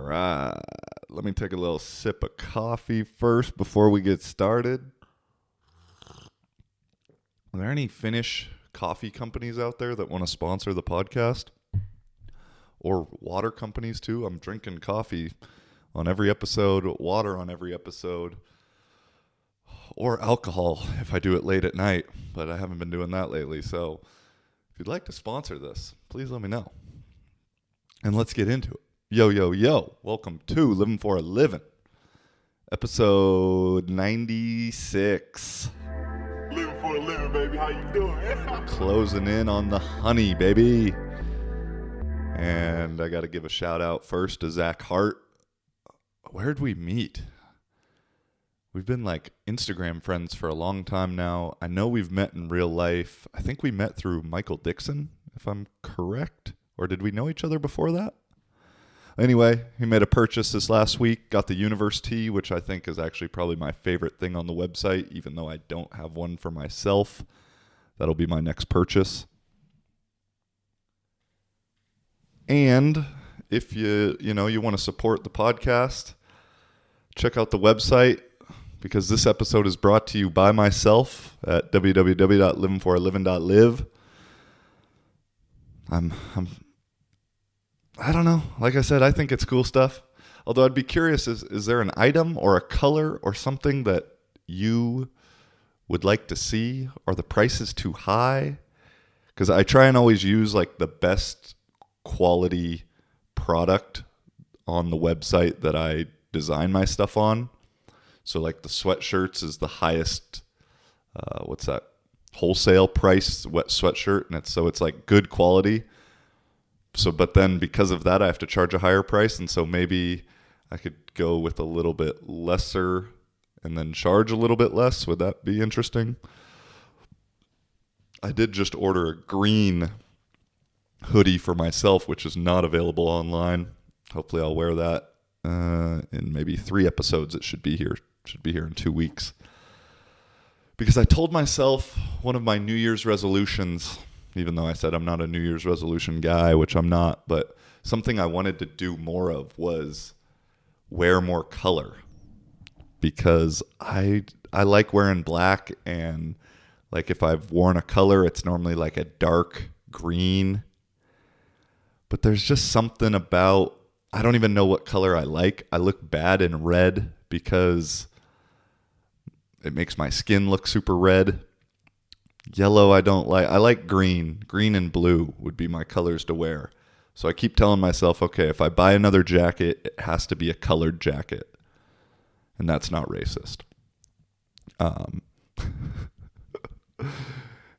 right. Let me take a little sip of coffee first before we get started. Are there any Finnish coffee companies out there that want to sponsor the podcast? Or water companies too? I'm drinking coffee on every episode, water on every episode, or alcohol if I do it late at night, but I haven't been doing that lately. So if you'd like to sponsor this, please let me know. And let's get into it. Yo, yo, yo. Welcome to Living for a Living, episode 96. Living for a living, baby. How you doing? Closing in on the honey, baby. And I got to give a shout out first to Zach Hart. Where'd we meet? We've been like Instagram friends for a long time now. I know we've met in real life. I think we met through Michael Dixon, if I'm correct. Or did we know each other before that? Anyway, he made a purchase this last week. Got the Universe tee, which I think is actually probably my favorite thing on the website, even though I don't have one for myself. That'll be my next purchase. And if you want to support the podcast, check out the website, because this episode is brought to you by myself at www.livingforaliving.live. I don't know. Like I said, I think it's cool stuff. Although I'd be curious, is there an item or a color or something that you would like to see? Are the prices too high? Because I try and always use like the best quality product on the website that I design my stuff on. So like the sweatshirts is the highest, wholesale price wet sweatshirt. And it's like good quality. So, but then because of that, I have to charge a higher price. And so maybe I could go with a little bit lesser and then charge a little bit less. Would that be interesting? I did just order a green hoodie for myself, which is not available online. Hopefully I'll wear that in maybe 3 episodes. It should be here in 2 weeks. Because I told myself one of my New Year's resolutions, even though I said I'm not a New Year's resolution guy, which I'm not, but something I wanted to do more of was wear more color, because I like wearing black, and like if I've worn a color, it's normally like a dark green. But there's just something about, I don't even know what color I like. I look bad in red because it makes my skin look super red. Yellow I don't like. I like green. Green and blue would be my colors to wear. So I keep telling myself, okay, if I buy another jacket, it has to be a colored jacket. And that's not racist.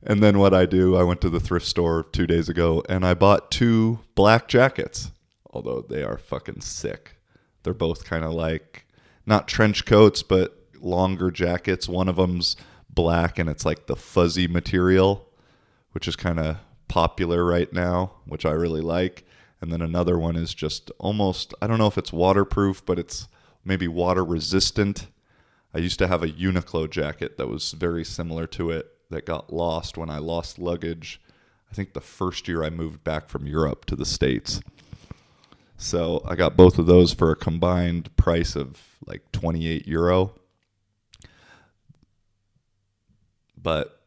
And then what I do, I went to the thrift store 2 days ago and I bought 2 black jackets. Although they are fucking sick. They're both kind of like, not trench coats, but longer jackets. One of them's black and it's like the fuzzy material, which is kind of popular right now, which I really like. And then another one is just almost, I don't know if it's waterproof, but it's maybe water resistant. I used to have a Uniqlo jacket that was very similar to it that got lost when I lost luggage. I think the first year I moved back from Europe to the States. So I got both of those for a combined price of like €28. But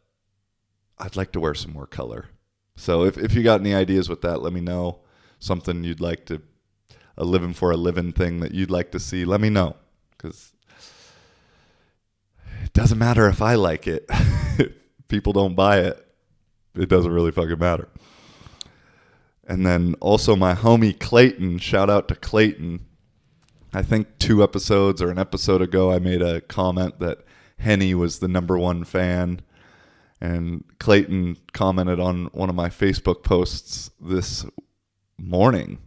I'd like to wear some more color. So if you got any ideas with that, let me know. Something you'd like to, a living for a living thing that you'd like to see, let me know. Because it doesn't matter if I like it. If people don't buy it, it doesn't really fucking matter. And then also my homie Clayton, shout out to Clayton. I think 2 episodes or an episode ago, I made a comment that Henny was the #1 fan. And Clayton commented on one of my Facebook posts this morning,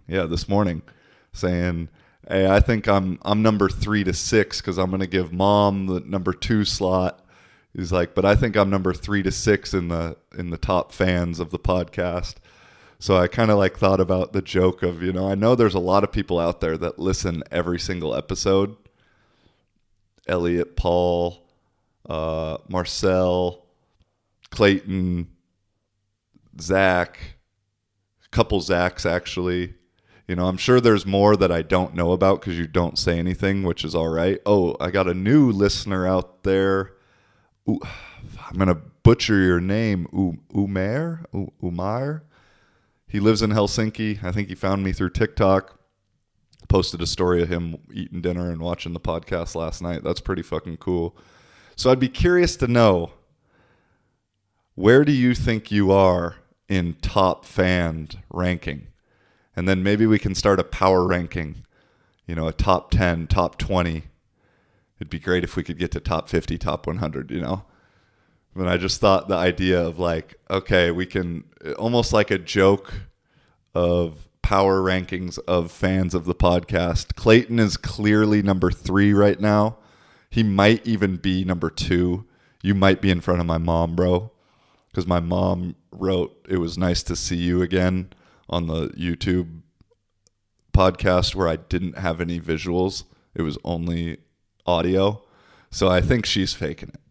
saying, hey, I think I'm number 3 to 6 because I'm going to give mom the number 2 slot. He's like, but I think I'm number 3 to 6 in the top fans of the podcast. So I kind of like thought about the joke of, I know there's a lot of people out there that listen every single episode. Elliot, Paul, Marcel, Clayton, Zach, a couple Zachs actually. I'm sure there's more that I don't know about because you don't say anything, which is all right. Oh, I got a new listener out there. Ooh, I'm going to butcher your name. Umar? He lives in Helsinki. I think he found me through TikTok. Posted a story of him eating dinner and watching the podcast last night. That's pretty fucking cool. So I'd be curious to know, where do you think you are in top fan ranking? And then maybe we can start a power ranking, a top 10, top 20. It'd be great if we could get to top 50, top 100, But I just thought the idea of okay, we can, almost like a joke of power rankings of fans of the podcast. Clayton is clearly number 3 right now. He might even be number 2. You might be in front of my mom, bro. Because my mom wrote, "It was nice to see you again," on the YouTube podcast where I didn't have any visuals. It was only audio. So I think she's faking it.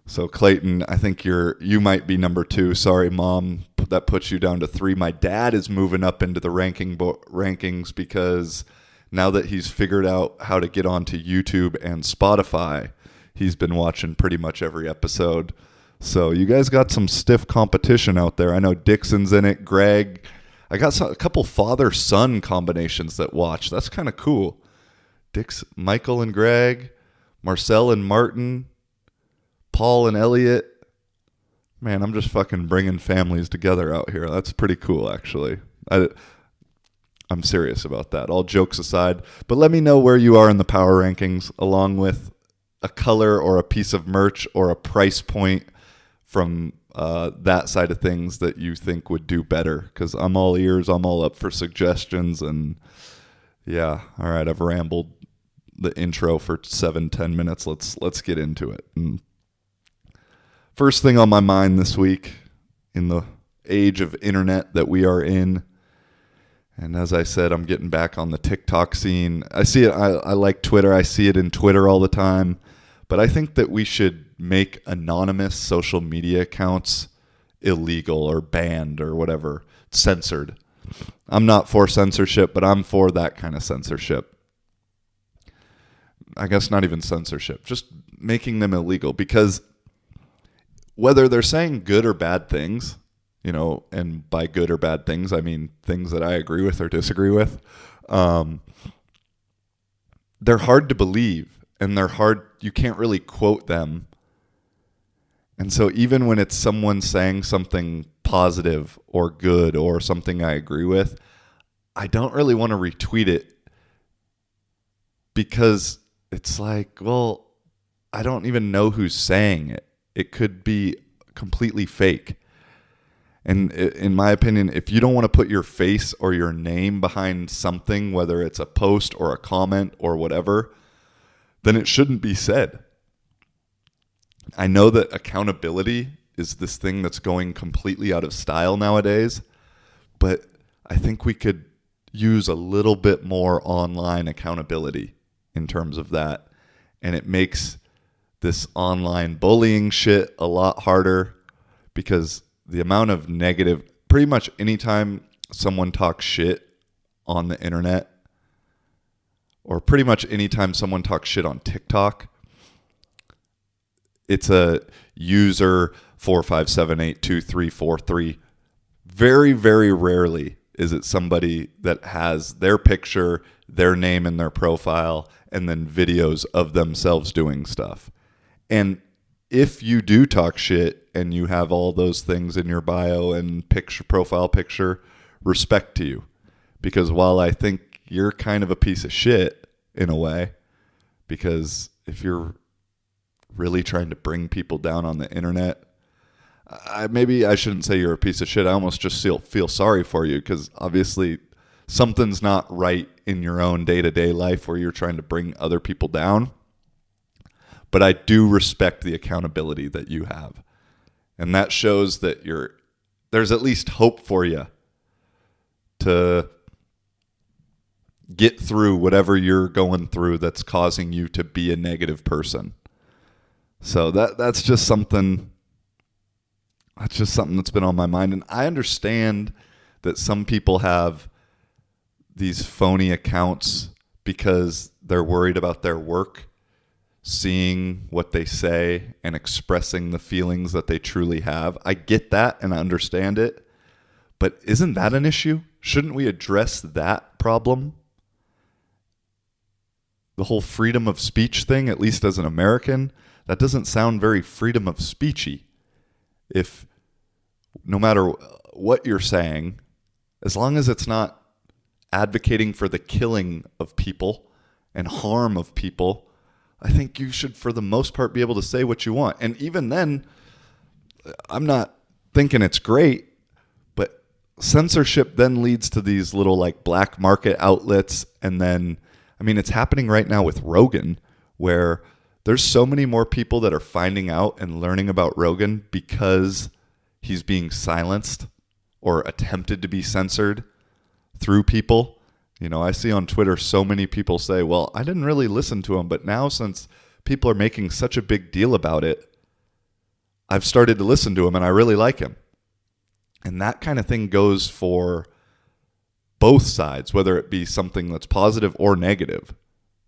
So Clayton, I think you might be number 2. Sorry, Mom. That puts you down to 3. My dad is moving up into the rankings because now that he's figured out how to get onto YouTube and Spotify, he's been watching pretty much every episode. So you guys got some stiff competition out there. I know Dixon's in it, Greg. I got a couple father-son combinations that watch. That's kind of cool. Michael and Greg, Marcel and Martin, Paul and Elliot. Man, I'm just fucking bringing families together out here. That's pretty cool, actually. I'm serious about that. All jokes aside. But let me know where you are in the power rankings, along with a color or a piece of merch or a price point from that side of things that you think would do better. Because I'm all ears. I'm all up for suggestions. And yeah, all right, I've rambled the intro for 7-10 minutes. Let's get into it. And first thing on my mind this week, in the age of internet that we are in, and as I said, I'm getting back on the TikTok scene. I see it. I like Twitter. I see it in Twitter all the time. But I think that we should make anonymous social media accounts illegal or banned or whatever, censored. I'm not for censorship, but I'm for that kind of censorship. I guess not even censorship, just making them illegal, because whether they're saying good or bad things, and by good or bad things, I mean things that I agree with or disagree with, they're hard to believe, and you can't really quote them. And so even when it's someone saying something positive or good or something I agree with, I don't really want to retweet it, because it's like, well, I don't even know who's saying it. It could be completely fake. And in my opinion, if you don't want to put your face or your name behind something, whether it's a post or a comment or whatever, then it shouldn't be said. I know that accountability is this thing that's going completely out of style nowadays, but I think we could use a little bit more online accountability in terms of that. And it makes this online bullying shit a lot harder, because the amount of negative, pretty much anytime someone talks shit on the internet, or pretty much anytime someone talks shit on TikTok, it's a user 457823343. Very, very rarely is it somebody that has their picture, their name in their profile, and then videos of themselves doing stuff. And if you do talk shit and you have all those things in your bio and profile picture, respect to you. Because while I think you're kind of a piece of shit in a way, because if you're really trying to bring people down on the internet, maybe I shouldn't say you're a piece of shit. I almost just feel sorry for you, because obviously something's not right in your own day-to-day life where you're trying to bring other people down. But I do respect the accountability that you have. And that shows that there's at least hope for you to get through whatever you're going through that's causing you to be a negative person. So that's just something that's been on my mind. And I understand that some people have these phony accounts because they're worried about their work, seeing what they say and expressing the feelings that they truly have. I get that and I understand it, but isn't that an issue? Shouldn't we address that problem? The whole freedom of speech thing, at least as an American, that doesn't sound very freedom of speechy. If no matter what you're saying, as long as it's not advocating for the killing of people and harm of people, I think you should, for the most part, be able to say what you want. And even then, I'm not thinking it's great, but censorship then leads to these little like black market outlets. And then, I mean, it's happening right now with Rogan, where there's so many more people that are finding out and learning about Rogan because he's being silenced or attempted to be censored through people. You know, I see on Twitter so many people say, well, I didn't really listen to him, but now since people are making such a big deal about it, I've started to listen to him and I really like him. And that kind of thing goes for both sides, whether it be something that's positive or negative,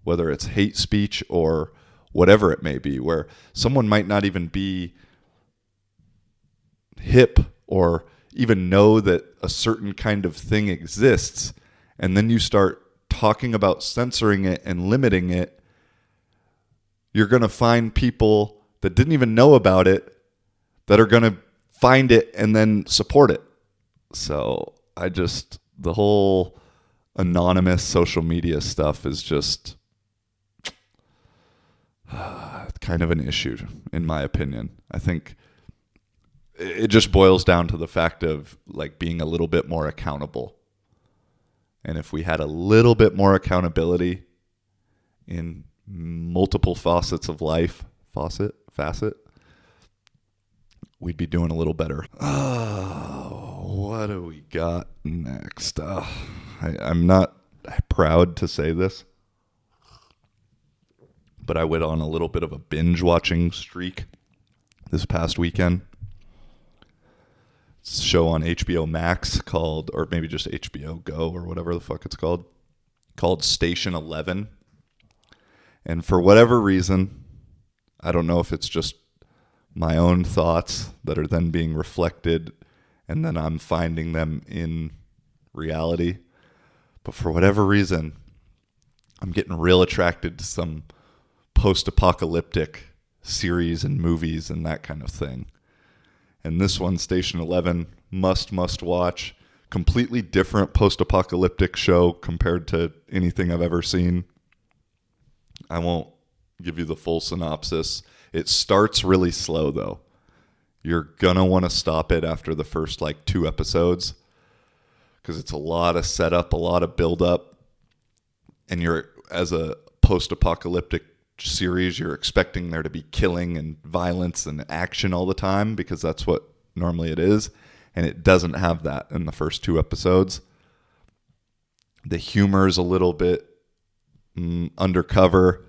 whether it's hate speech or whatever it may be, where someone might not even be hip or even know that a certain kind of thing exists, and then you start talking about censoring it and limiting it, you're going to find people that didn't even know about it that are going to find it and then support it. So the whole anonymous social media stuff is just kind of an issue, in my opinion. I think it just boils down to the fact of like being a little bit more accountable. And if we had a little bit more accountability in multiple facets of life, facet, we'd be doing a little better. Oh, what do we got next? I'm not proud to say this, but I went on a little bit of a binge watching streak this past weekend. It's a show on HBO Max called, or maybe just HBO Go or whatever the fuck it's called Station 11. And for whatever reason, I don't know if it's just my own thoughts that are then being reflected and then I'm finding them in reality. But for whatever reason, I'm getting real attracted to some post-apocalyptic series and movies and that kind of thing. And this one, Station 11, must watch. Completely different post-apocalyptic show compared to anything I've ever seen. I won't give you the full synopsis. It starts really slow, though. You're going to want to stop it after the first, 2 episodes because it's a lot of setup, a lot of build-up. And you're, as a post-apocalyptic series, you're expecting there to be killing and violence and action all the time because that's what normally it is. And it doesn't have that in the first 2 episodes. The humor is a little bit undercover.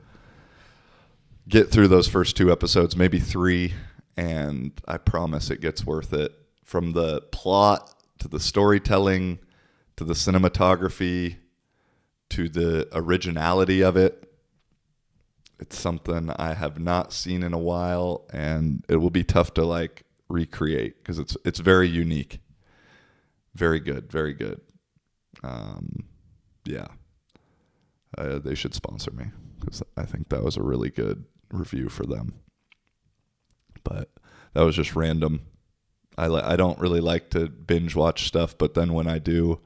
Get through those first 2 episodes, maybe 3, and I promise it gets worth it. From the plot to the storytelling to the cinematography to the originality of it. It's something I have not seen in a while, and it will be tough to recreate because it's very unique. Very good, very good. Yeah. They should sponsor me because I think that was a really good review for them. But that was just random. I don't really like to binge watch stuff, but then when I do,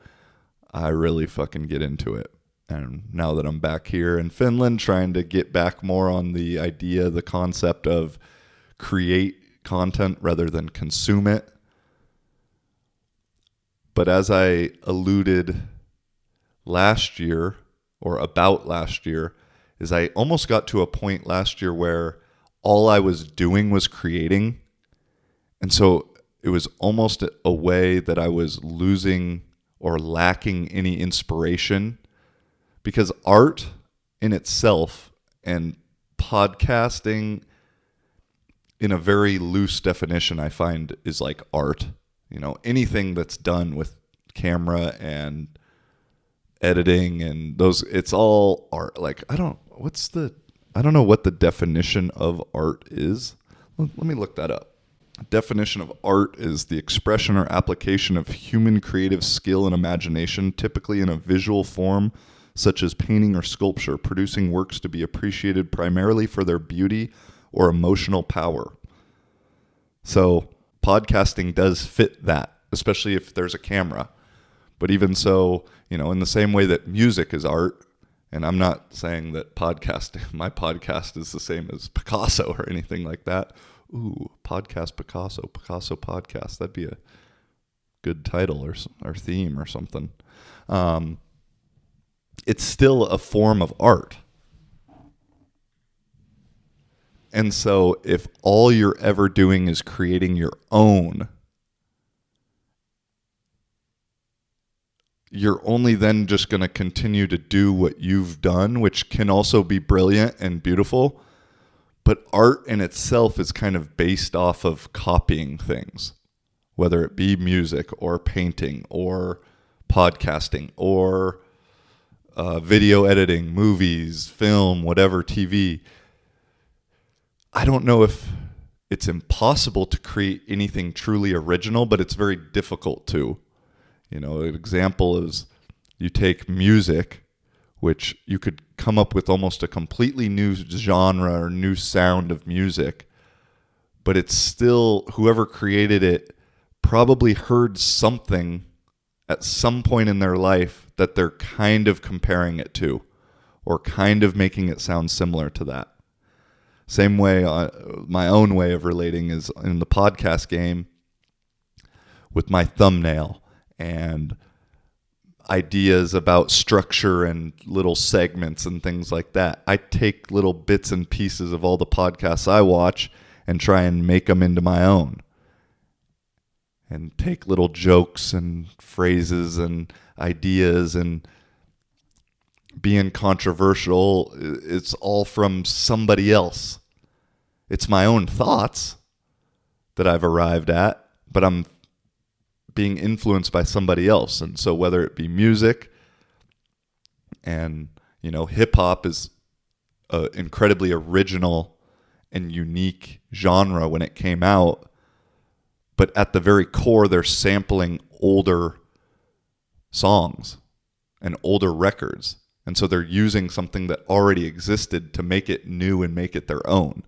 I really fucking get into it. And now that I'm back here in Finland, trying to get back more on the idea, the concept of create content rather than consume it. But as I alluded last year, or about last year, is I almost got to a point last year where all I was doing was creating. And so it was almost a way that I was losing or lacking any inspiration. Because art in itself and podcasting in a very loose definition, I find is like art. You know, anything that's done with camera and editing and those, it's all art. Like, I don't know what the definition of art is. Let me look that up. Definition of art is the expression or application of human creative skill and imagination, typically in a visual form, such as painting or sculpture, producing works to be appreciated primarily for their beauty or emotional power. So podcasting does fit that, especially if there's a camera. But even so, in the same way that music is art, and I'm not saying that my podcast is the same as Picasso or anything like that. Ooh, podcast Picasso podcast. That'd be a good title or theme or something. It's still a form of art. And so if all you're ever doing is creating your own, you're only then just going to continue to do what you've done, which can also be brilliant and beautiful. But art in itself is kind of based off of copying things, whether it be music or painting or podcasting or video editing, movies, film, whatever, TV. I don't know if it's impossible to create anything truly original, but it's very difficult to. An example is you take music, which you could come up with almost a completely new genre or new sound of music, but it's still, whoever created it probably heard something at some point in their life that they're kind of comparing it to or kind of making it sound similar to that. Same way, my own way of relating is in the podcast game with my thumbnail and ideas about structure and little segments and things like that. I take little bits and pieces of all the podcasts I watch and try and make them into my own. And take little jokes and phrases and ideas and being controversial. It's all from somebody else. It's my own thoughts that I've arrived at, but I'm being influenced by somebody else. And so whether it be music and, hip hop is an incredibly original and unique genre when it came out. But at the very core, they're sampling older songs and older records. And so they're using something that already existed to make it new and make it their own.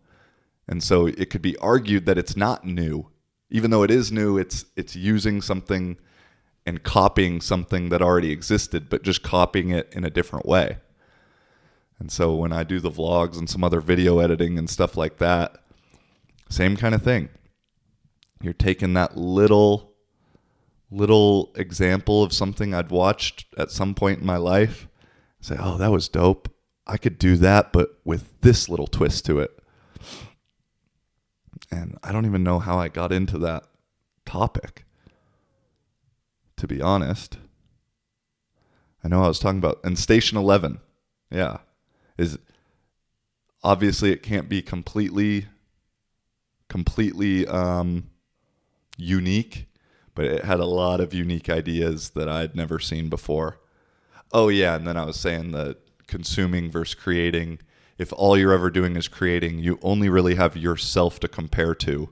And so it could be argued that it's not new. Even though it is new, it's using something and copying something that already existed, but just copying it in a different way. And so when I do the vlogs and some other video editing and stuff like that, same kind of thing. You're taking that little example of something I'd watched at some point in my life, say, oh, that was dope. I could do that, but with this little twist to it. And I don't even know how I got into that topic, to be honest. I know I was talking about, and Station 11, yeah, is obviously it can't be completely unique, but it had a lot of unique ideas that I'd never seen before. Oh yeah, and then I was saying that consuming versus creating, if all you're ever doing is creating, you only really have yourself to compare to.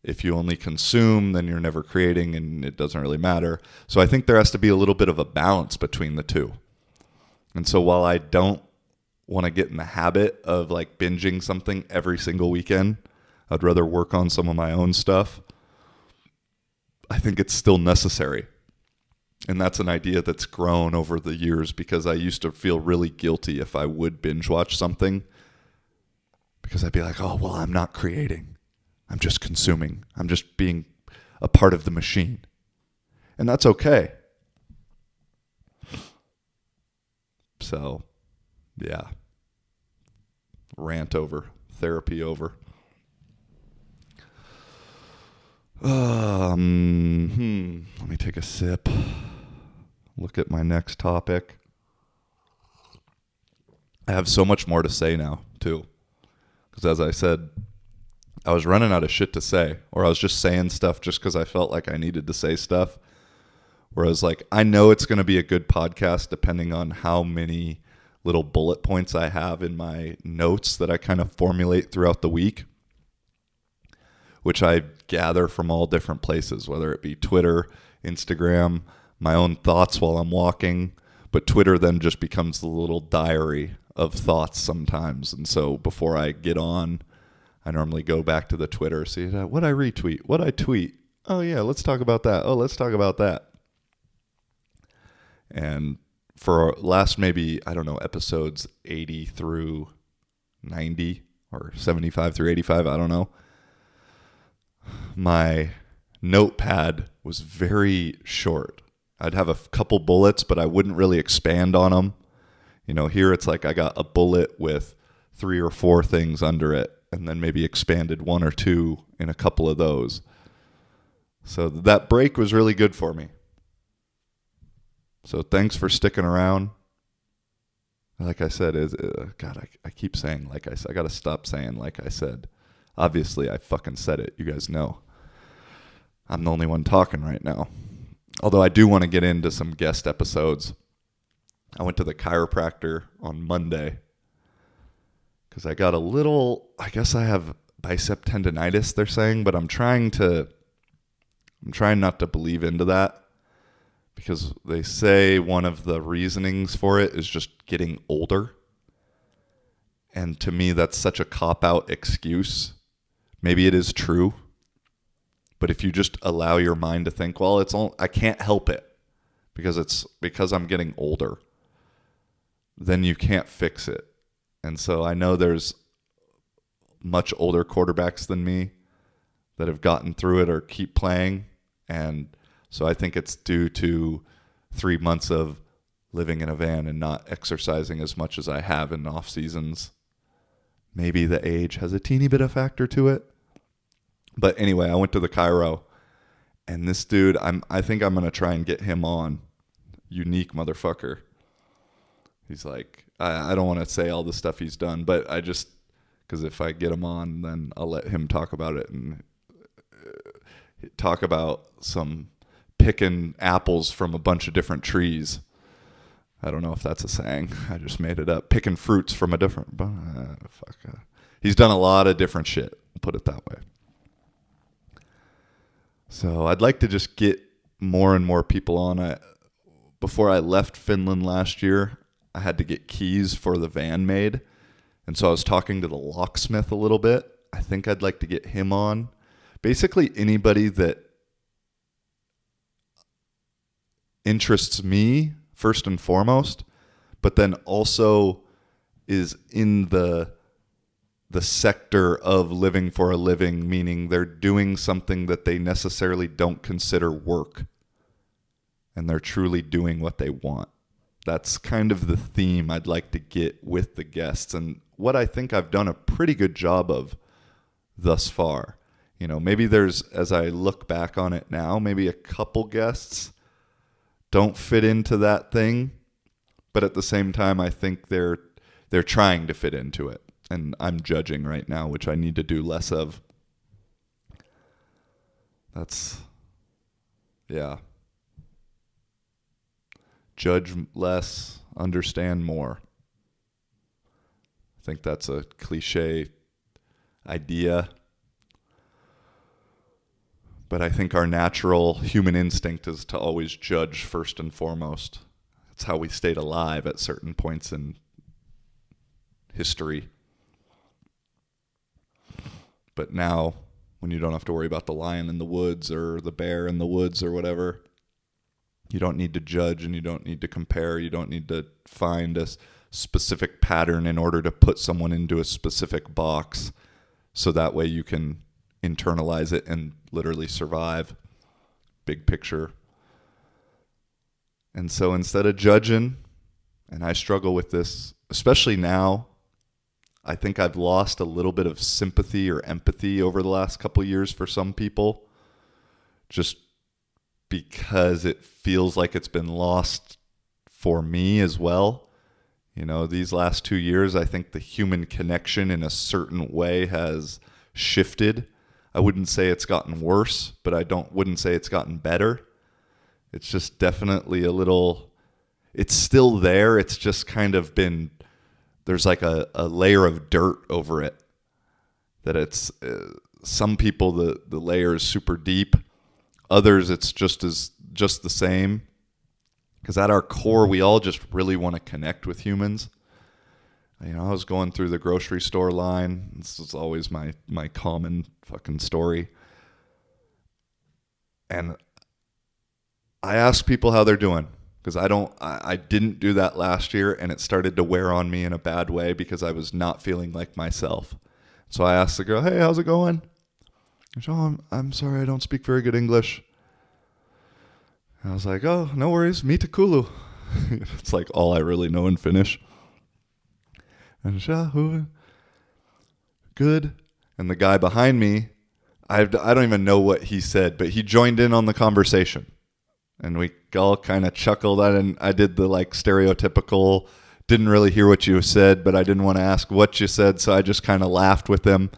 If you only consume, then you're never creating and it doesn't really matter. So I think there has to be a little bit of a balance between the two. And so while I don't want to get in the habit of like binging something every single weekend, I'd rather work on some of my own stuff. I think it's still necessary. And that's an idea that's grown over the years because I used to feel really guilty if I would binge watch something because I'd be like, oh, well, I'm not creating. I'm just consuming. I'm just being a part of the machine. And that's okay. So, yeah. Rant over. Therapy over. Let me take a sip. Look at my next topic. I have so much more to say now, too. Because as I said, I was running out of shit to say. Or I was just saying stuff just because I felt like I needed to say stuff. Whereas like I know it's going to be a good podcast depending on how many little bullet points I have in my notes that I kind of formulate throughout the week, which I gather from all different places, whether it be Twitter, Instagram, my own thoughts while I'm walking. But Twitter then just becomes the little diary of thoughts sometimes. And so before I get on, I normally go back to the Twitter, see what I retweet, what I tweet. Oh yeah, let's talk about that. Oh, let's talk about that. And for last maybe, I don't know, episodes 80 through 90 or 75 through 85, I don't know. My notepad was very short. I'd have a couple bullets, but I wouldn't really expand on them. You know, here it's like I got a bullet with 3 or 4 things under it, and then maybe expanded 1 or 2 in a couple of those. So that break was really good for me. So thanks for sticking around. Like I said, God, I keep saying like I said. I got to stop saying like I said. Obviously, I fucking said it. You guys know. I'm the only one talking right now. Although I do want to get into some guest episodes. I went to the chiropractor on Monday because I got a little, I guess I have bicep tendonitis, they're saying, but I'm trying not to believe into that. Because they say one of the reasonings for it is just getting older. And to me, that's such a cop-out excuse. Maybe it is true. But if you just allow your mind to think, well, I can't help it because I'm getting older, then you can't fix it. And so I know there's much older quarterbacks than me that have gotten through it or keep playing. And so I think it's due to 3 months of living in a van and not exercising as much as I have in off seasons. Maybe the age has a teeny bit of factor to it. But anyway, I went to the chiro, and this dude, I think I'm going to try and get him on. Unique motherfucker. He's like, I don't want to say all the stuff he's done, but because if I get him on, then I'll let him talk about it and talk about some picking apples from a bunch of different trees. I don't know if that's a saying. I just made it up. Picking fruits from a different... He's done a lot of different shit. I'll put it that way. So I'd like to just get more and more people on. Before I left Finland last year, I had to get keys for the van made. And so I was talking to the locksmith a little bit. I think I'd like to get him on. Basically anybody that interests me first and foremost, but then also is in the sector of living for a living, meaning they're doing something that they necessarily don't consider work, and they're truly doing what they want. That's kind of the theme I'd like to get with the guests, and what I think I've done a pretty good job of thus far. You know, maybe there's, as I look back on it now, maybe a couple guests don't fit into that thing, but at the same time, I think they're trying to fit into it, and I'm judging right now, which I need to do less of. Judge less, understand more. I think that's a cliche idea, but I think our natural human instinct is to always judge first and foremost. It's how we stayed alive at certain points in history. But now, when you don't have to worry about the lion in the woods or the bear in the woods or whatever, you don't need to judge and you don't need to compare. You don't need to find a specific pattern in order to put someone into a specific box so that way you can internalize it and literally survive. Big picture. And so instead of judging, and I struggle with this, especially now, I think I've lost a little bit of sympathy or empathy over the last couple of years for some people, just because it feels like it's been lost for me as well. You know, these last 2 years, I think the human connection in a certain way has shifted. I wouldn't say it's gotten worse, but wouldn't say it's gotten better. It's just definitely a little, it's still there. It's just kind of been, there's like a layer of dirt over it. That it's, some people, the layer is super deep. Others, it's just the same. Because at our core, we all just really want to connect with humans. You know, I was going through the grocery store line. This is always my common fucking story. And I ask people how they're doing. Because I didn't do that last year, and it started to wear on me in a bad way because I was not feeling like myself. So I asked the girl, "Hey, how's it going?" She said, "Oh, I'm sorry, I don't speak very good English." I was like, "Oh, no worries, mita kulu." It's like all I really know in Finnish. And she said, "Good." And the guy behind me, I don't even know what he said, but he joined in on the conversation. And we all kind of chuckled. I did the like stereotypical, didn't really hear what you said, but I didn't want to ask what you said, so I just kind of laughed with him.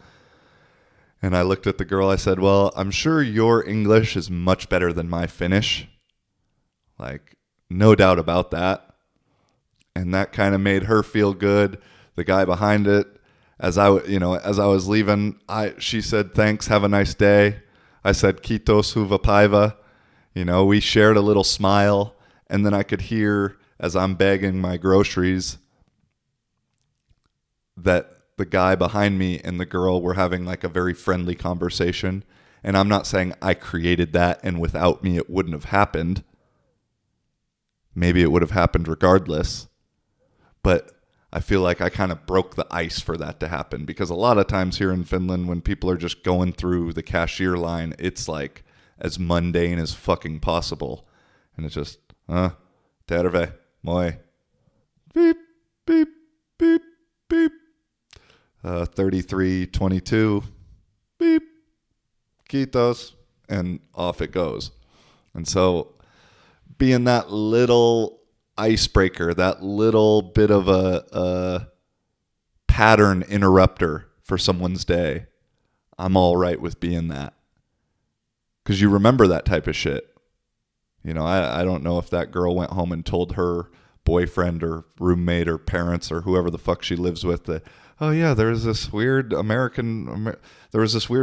And I looked at the girl, I said, "Well, I'm sure your English is much better than my Finnish." Like, no doubt about that. And that kind of made her feel good. The guy behind it, as I was leaving, she said, "Thanks, have a nice day." I said, "Kiitos, hyvä päivä." You know, we shared a little smile, and then I could hear, as I'm bagging my groceries, that the guy behind me and the girl were having like a very friendly conversation. And I'm not saying I created that and without me it wouldn't have happened. Maybe it would have happened regardless. But I feel like I kind of broke the ice for that to happen, because a lot of times here in Finland, when people are just going through the cashier line, it's like as mundane as fucking possible. And it's just, terve, moi, beep, beep, beep, beep, 3322, beep, kiitos, and off it goes. And so being that little icebreaker, that little bit of a pattern interrupter for someone's day, I'm all right with being that. Because you remember that type of shit. You know, I don't know if that girl went home and told her boyfriend or roommate or parents or whoever the fuck she lives with that, "Oh yeah, there was this weird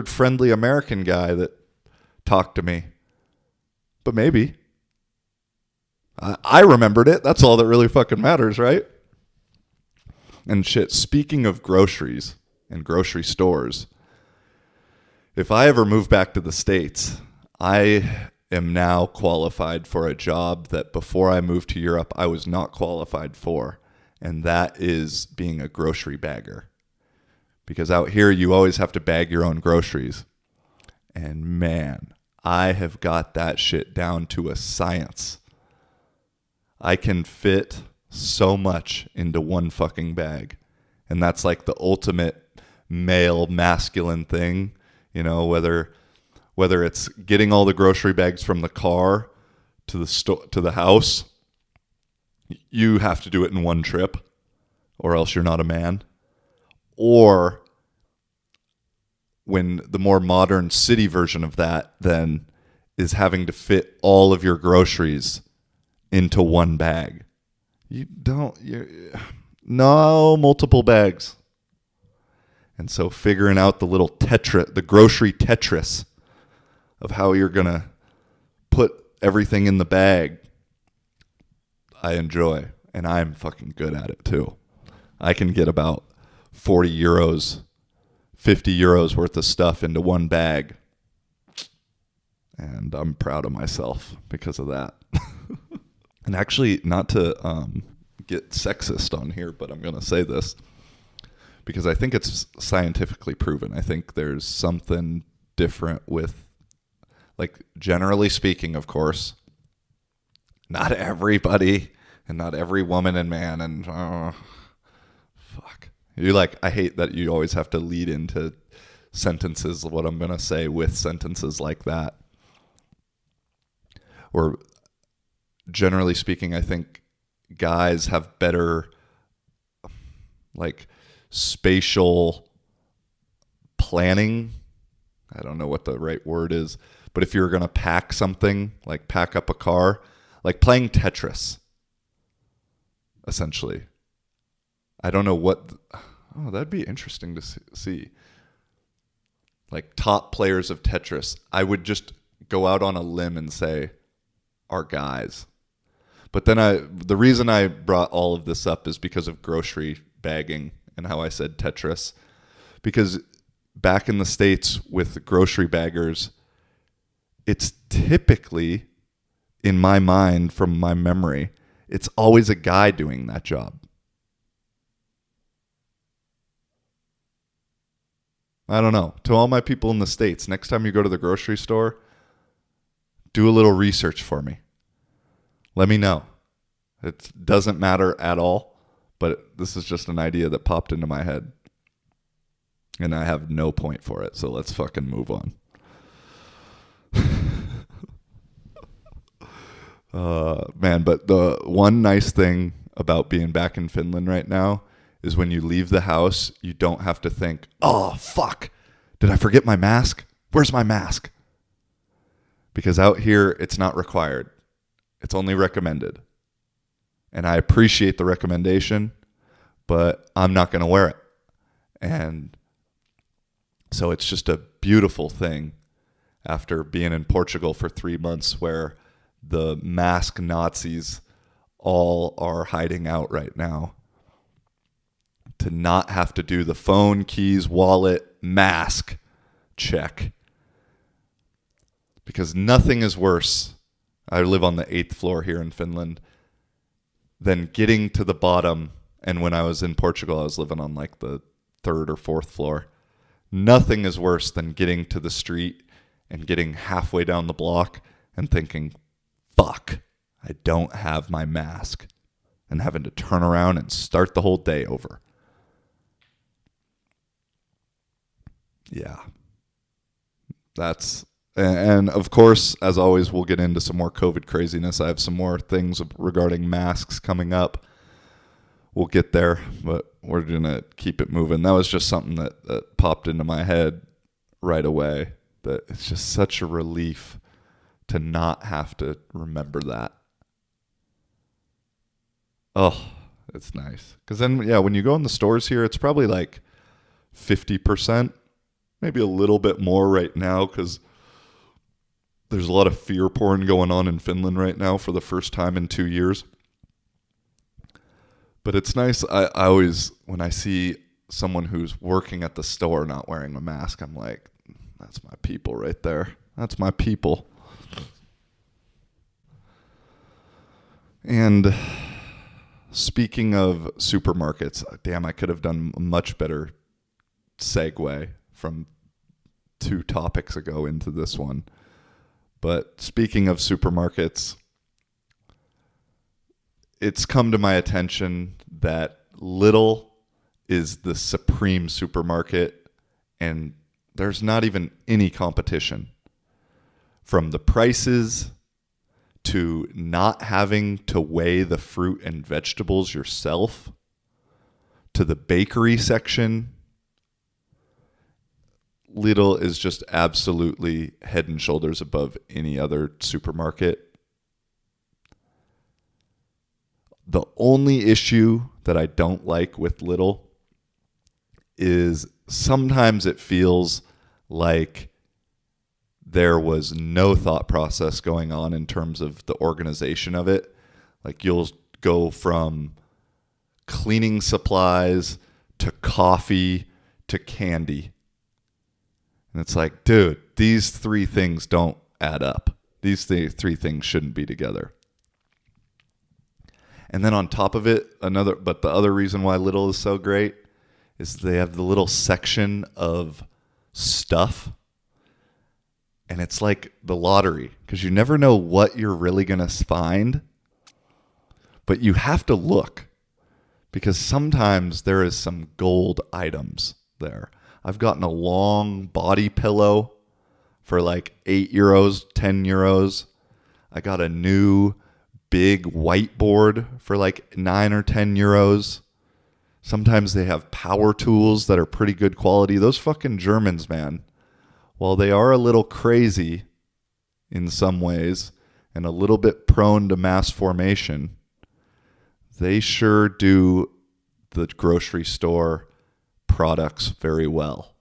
friendly American guy that talked to me." But maybe. I remembered it. That's all that really fucking matters, right? And shit, speaking of groceries and grocery stores, if I ever move back to the States, I am now qualified for a job that before I moved to Europe, I was not qualified for. And that is being a grocery bagger. Because out here, you always have to bag your own groceries. And man, I have got that shit down to a science. I can fit so much into one fucking bag. And that's like the ultimate male masculine thing. You know, whether it's getting all the grocery bags from the car to the house, you have to do it in one trip, or else you're not a man. Or when the more modern city version of that then is having to fit all of your groceries into one bag. No multiple bags. And so figuring out the grocery Tetris of how you're going to put everything in the bag, I enjoy. And I'm fucking good at it too. I can get about 40 euros, 50 euros worth of stuff into one bag. And I'm proud of myself because of that. And actually, not to get sexist on here, but I'm going to say this because I think it's scientifically proven. I think there's something different with, like, generally speaking, of course, not everybody and not every woman and man and fuck. I hate that you always have to lead into sentences, what I'm going to say, with sentences like that. Or generally speaking, I think guys have better, like, spatial planning. I don't know what the right word is, But if you're going to pack something, like pack up a car, like playing Tetris, essentially. I don't know what... Oh, that'd be interesting to see. Like top players of Tetris. I would just go out on a limb and say, are guys. But then the reason I brought all of this up is because of grocery bagging and how I said Tetris. Because back in the States with grocery baggers, it's typically, in my mind, from my memory, it's always a guy doing that job. I don't know. To all my people in the States, next time you go to the grocery store, do a little research for me. Let me know. It doesn't matter at all, but this is just an idea that popped into my head. And I have no point for it, so let's fucking move on. Man, but the one nice thing about being back in Finland right now is when you leave the house, you don't have to think, oh, fuck, did I forget my mask? Where's my mask? Because out here, it's not required. It's only recommended. And I appreciate the recommendation, but I'm not going to wear it. And so it's just a beautiful thing after being in Portugal for 3 months where the mask Nazis all are hiding out right now. To not have to do the phone, keys, wallet, mask check. Because nothing is worse, I live on the 8th floor here in Finland, than getting to the bottom. And when I was in Portugal, I was living on like the 3rd or 4th floor. Nothing is worse than getting to the street and getting halfway down the block and thinking, fuck, I don't have my mask. And having to turn around and start the whole day over. Yeah. And of course, as always, we'll get into some more COVID craziness. I have some more things regarding masks coming up. We'll get there, but we're going to keep it moving. That was just something that popped into my head right away. That it's just such a relief to not have to remember that. Oh, it's nice. Because then, yeah, when you go in the stores here, it's probably like 50%. Maybe a little bit more right now because there's a lot of fear porn going on in Finland right now for the first time in 2 years. But it's nice. I always, when I see someone who's working at the store not wearing a mask, I'm like, that's my people right there. That's my people. And speaking of supermarkets, damn, I could have done a much better segue from 2 topics ago into this one. But speaking of supermarkets, it's come to my attention that Lidl is the supreme supermarket and there's not even any competition. From the prices to not having to weigh the fruit and vegetables yourself to the bakery section, Lidl is just absolutely head and shoulders above any other supermarket. The only issue that I don't like with Lidl is sometimes it feels like there was no thought process going on in terms of the organization of it. Like you'll go from cleaning supplies to coffee to candy. And it's like, dude, these 3 things don't add up. These 3 things shouldn't be together. And then on top of it, the other reason why Lidl is so great is they have the little section of stuff. And it's like the lottery because you never know what you're really going to find. But you have to look because sometimes there is some gold items there. I've gotten a long body pillow for like €8, €10. I got a new big whiteboard for like €9 or €10. Sometimes they have power tools that are pretty good quality. Those fucking Germans, man, while they are a little crazy, in some ways and a little bit prone to mass formation, they sure do the grocery store products very well.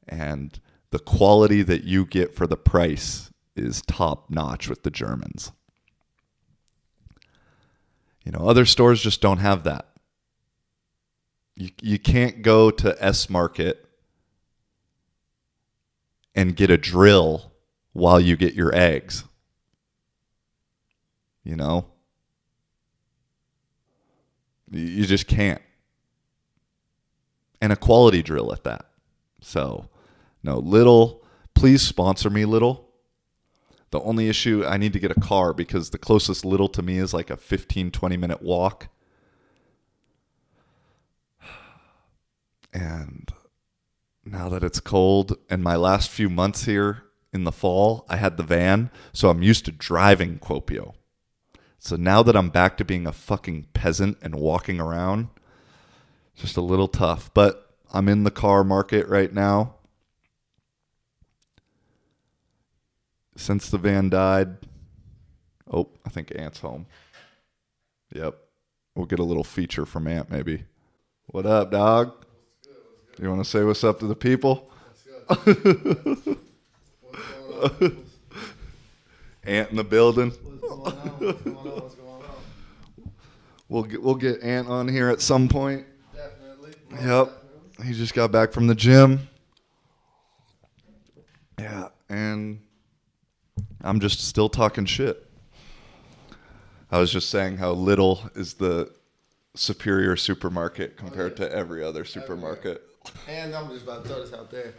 And the quality that you get for the price is top notch with the Germans. You know, other stores just don't have that. You can't go to S Market and get a drill while you get your eggs. You know? You just can't. And a quality drill at that. So, no, Lidl, please sponsor me, Lidl. The only issue, I need to get a car because the closest Lidl to me is like a 15, 20-minute walk. And now that it's cold, and my last few months here in the fall, I had the van, so I'm used to driving Kuopio. So now that I'm back to being a fucking peasant and walking around, it's just a little tough. But I'm in the car market right now. Since the van died, oh, I think Ant's home. Yep. We'll get a little feature from Ant maybe. What up, dog? You want to say what's up to the people? What's going on? Ant in the building. What's going on? We'll get Ant on here at some point. Definitely. Yep. He just got back from the gym. Yeah, and I'm just still talking shit. I was just saying how Lidl is the superior supermarket compared to every other supermarket. And I'm just about to throw this out there.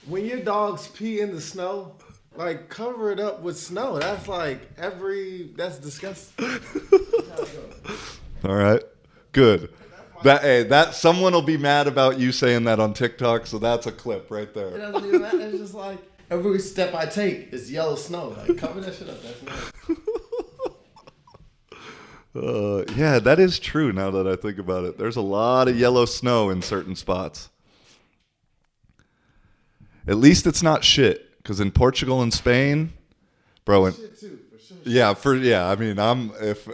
When your dogs pee in the snow, like cover it up with snow. That's like that's disgusting. All right. Good. That someone will be mad about you saying that on TikTok, so that's a clip right It there. doesn't even matter. It's just like every step I take is yellow snow. Like cover that shit up. That's nice. Yeah, that is true now that I think about it. There's a lot of yellow snow in certain spots. At least it's not shit, because in Portugal and Spain, bro, Shit too, for sure. yeah. I mean, if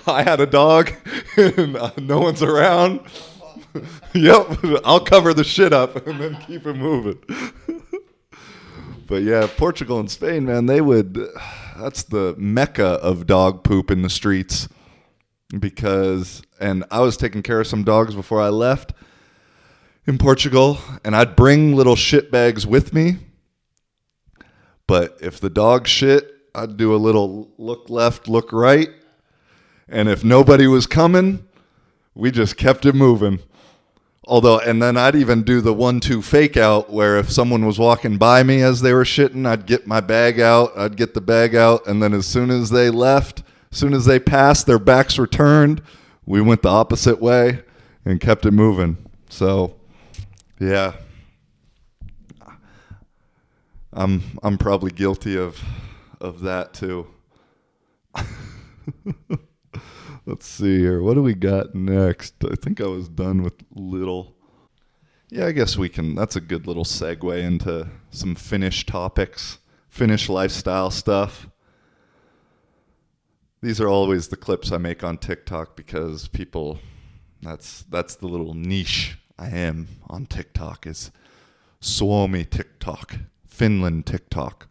I had a dog and no one's around, yep, I'll cover the shit up and then keep it moving. But yeah, Portugal and Spain, man, that's the mecca of dog poop in the streets. And I was taking care of some dogs before I left in Portugal, and I'd bring little shit bags with me. But if the dog shit, I'd do a little look left, look right. And if nobody was coming, we just kept it moving. And then I'd even do the 1-2 fake out where if someone was walking by me as they were shitting, I'd get my bag out, I'd get the bag out, and then as soon as they left, as soon as they passed, their backs were turned, we went the opposite way and kept it moving. So, yeah. I'm probably guilty of that too. Let's see here. What do we got next? I think I was done with Little. Yeah, I guess we can. That's a good little segue into some Finnish topics, Finnish lifestyle stuff. These are always the clips I make on TikTok because people, that's the little niche I am on TikTok is Suomi TikTok, Finland TikTok.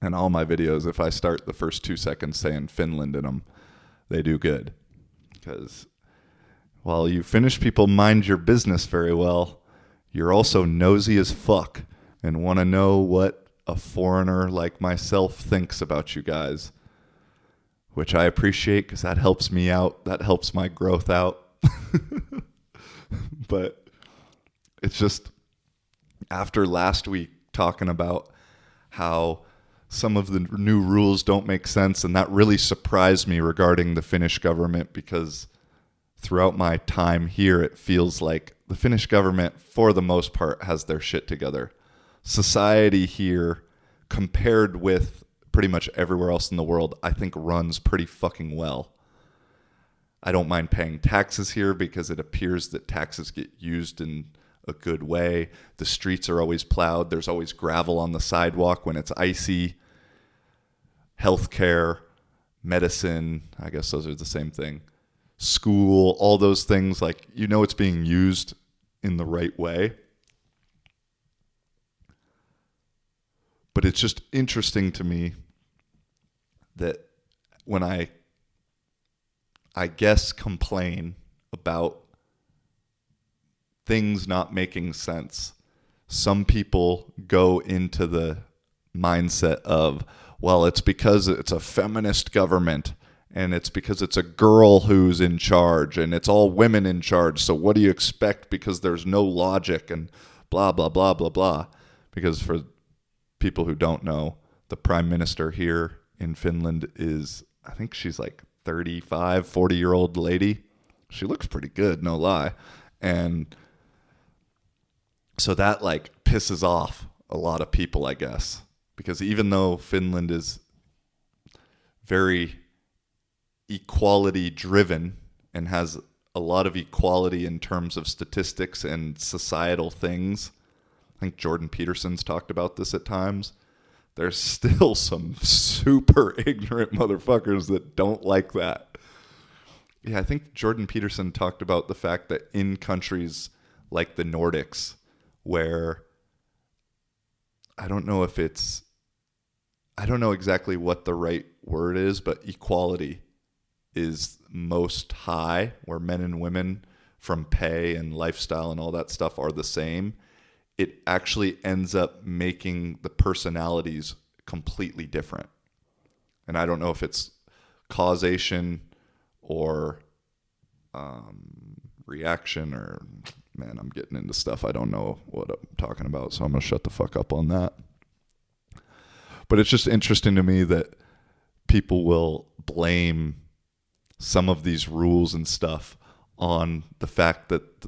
And all my videos, if I start the first 2 seconds saying Finland in them, they do good. Because while you Finnish people mind your business very well, you're also nosy as fuck and want to know what a foreigner like myself thinks about you guys, which I appreciate because that helps me out. That helps my growth out. But it's just after last week talking about how some of the new rules don't make sense, and that really surprised me regarding the Finnish government because throughout my time here, it feels like the Finnish government, for the most part, has their shit together. Society here, compared with pretty much everywhere else in the world, I think runs pretty fucking well. I don't mind paying taxes here because it appears that taxes get used in a good way. The streets are always plowed. There's always gravel on the sidewalk when it's icy. Healthcare, medicine, I guess those are the same thing. School, all those things, like, you know, it's being used in the right way. But it's just interesting to me that when I guess complain about things not making sense, some people go into the mindset of, well, it's because it's a feminist government and it's because it's a girl who's in charge and it's all women in charge. So what do you expect, because there's no logic and blah, blah, blah, blah, blah. Because for people who don't know, the prime minister here in Finland is, I think she's like 35, 40-year-old lady. She looks pretty good, no lie. And so that like pisses off a lot of people, I guess, because even though Finland is very equality driven and has a lot of equality in terms of statistics and societal things, I think Jordan Peterson's talked about this at times, there's still some super ignorant motherfuckers that don't like that. Yeah, I think Jordan Peterson talked about the fact that in countries like the Nordics, where I don't know exactly what the right word is, but equality is most high, where men and women from pay and lifestyle and all that stuff are the same. It actually ends up making the personalities completely different. And I don't know if it's causation or reaction, or, man, I'm getting into stuff I don't know what I'm talking about, so I'm going to shut the fuck up on that. But it's just interesting to me that people will blame some of these rules and stuff on the fact that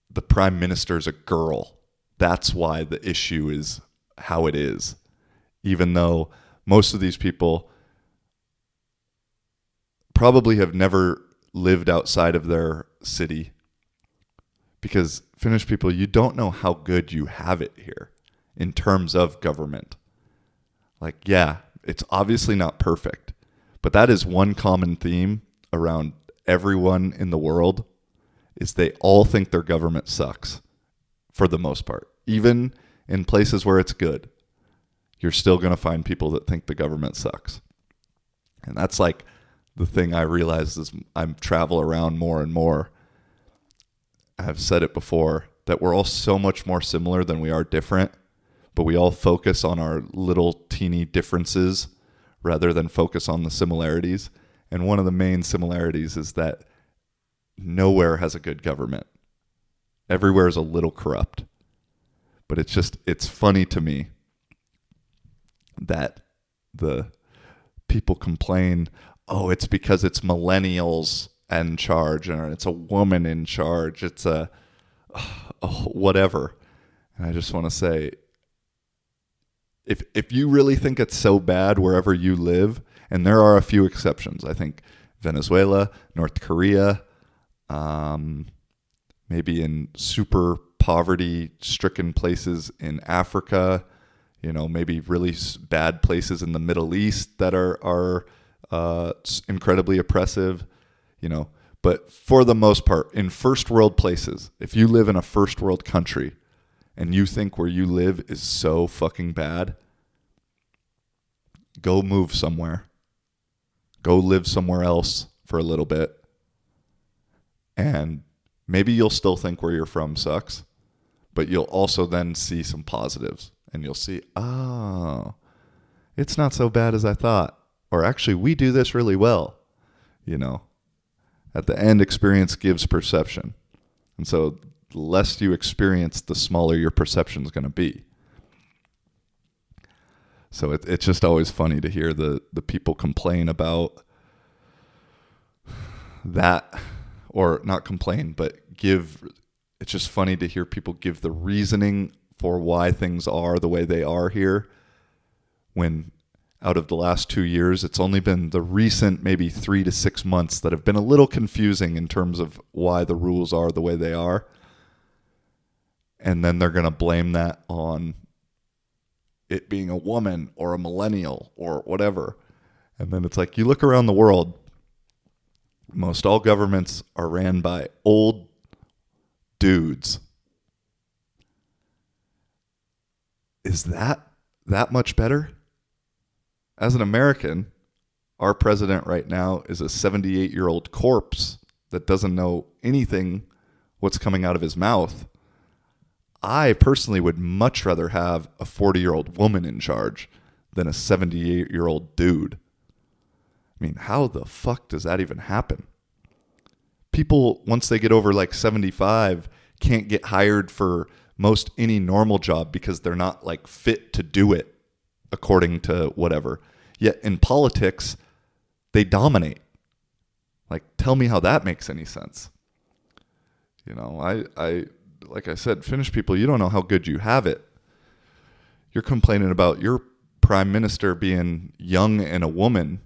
the prime minister is a girl. That's why the issue is how it is. Even though most of these people probably have never lived outside of their city. Because Finnish people, you don't know how good you have it here in terms of government. Like, yeah, it's obviously not perfect, but that is one common theme around everyone in the world, is they all think their government sucks for the most part. Even in places where it's good, you're still going to find people that think the government sucks. And that's like the thing I realize as I travel around more and more. I've said it before, that we're all so much more similar than we are different, but we all focus on our little teeny differences rather than focus on the similarities. And one of the main similarities is that nowhere has a good government. Everywhere is a little corrupt. But it's funny to me that the people complain, oh, it's because it's millennials in charge, or it's a woman in charge, it's whatever. And I just want to say, if you really think it's so bad wherever you live, and there are a few exceptions, I think Venezuela, North Korea, maybe in super poverty-stricken places in Africa, maybe really bad places in the Middle East that are incredibly oppressive, But for the most part, in first world places, if you live in a first world country and you think where you live is so fucking bad, go move somewhere. Go live somewhere else for a little bit. And maybe you'll still think where you're from sucks, but you'll also then see some positives. And you'll see, oh, it's not so bad as I thought. Or actually, we do this really well. At the end, experience gives perception. And so the less you experience, the smaller your perception is going to be. So it's just always funny to hear the people complain about that, or not complain, but it's just funny to hear people give the reasoning for why things are the way they are here, when out of the last 2 years, it's only been the recent maybe 3 to 6 months that have been a little confusing in terms of why the rules are the way they are. and then they're going to blame that on it being a woman or a millennial or whatever. And then it's like, you look around the world, most all governments are ran by old dudes. Is that much better? As an American, our president right now is a 78-year-old corpse that doesn't know anything what's coming out of his mouth. I personally would much rather have a 40-year-old woman in charge than a 78-year-old dude. I mean, how the fuck does that even happen? People, once they get over like 75, can't get hired for most any normal job because they're not like fit to do it according to whatever. Yet in politics, they dominate. Like, tell me how that makes any sense. You know, I like I said, Finnish people, you don't know how good you have it. You're complaining about your prime minister being young and a woman,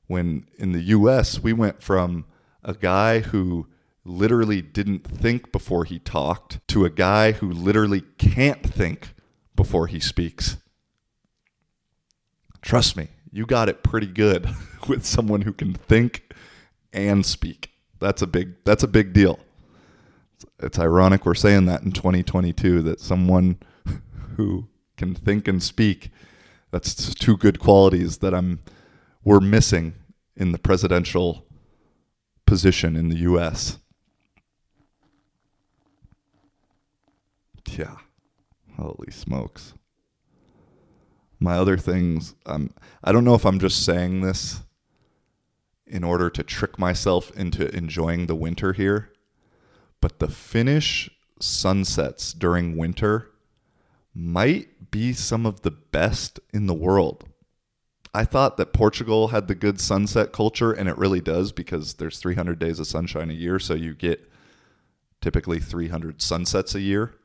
when in the U.S. we went from a guy who literally didn't think before he talked to a guy who literally can't think before he speaks. Trust me, you got it pretty good with someone who can think and speak. That's a big deal. It's ironic we're saying that in 2022, that someone who can think and speak, that's two good qualities that we're missing in the presidential position in the U.S. Yeah. Holy smokes. My other things, I don't know if I'm just saying this in order to trick myself into enjoying the winter here, but the Finnish sunsets during winter might be some of the best in the world. I thought that Portugal had the good sunset culture, and it really does, because there's 300 days of sunshine a year, so you get typically 300 sunsets a year.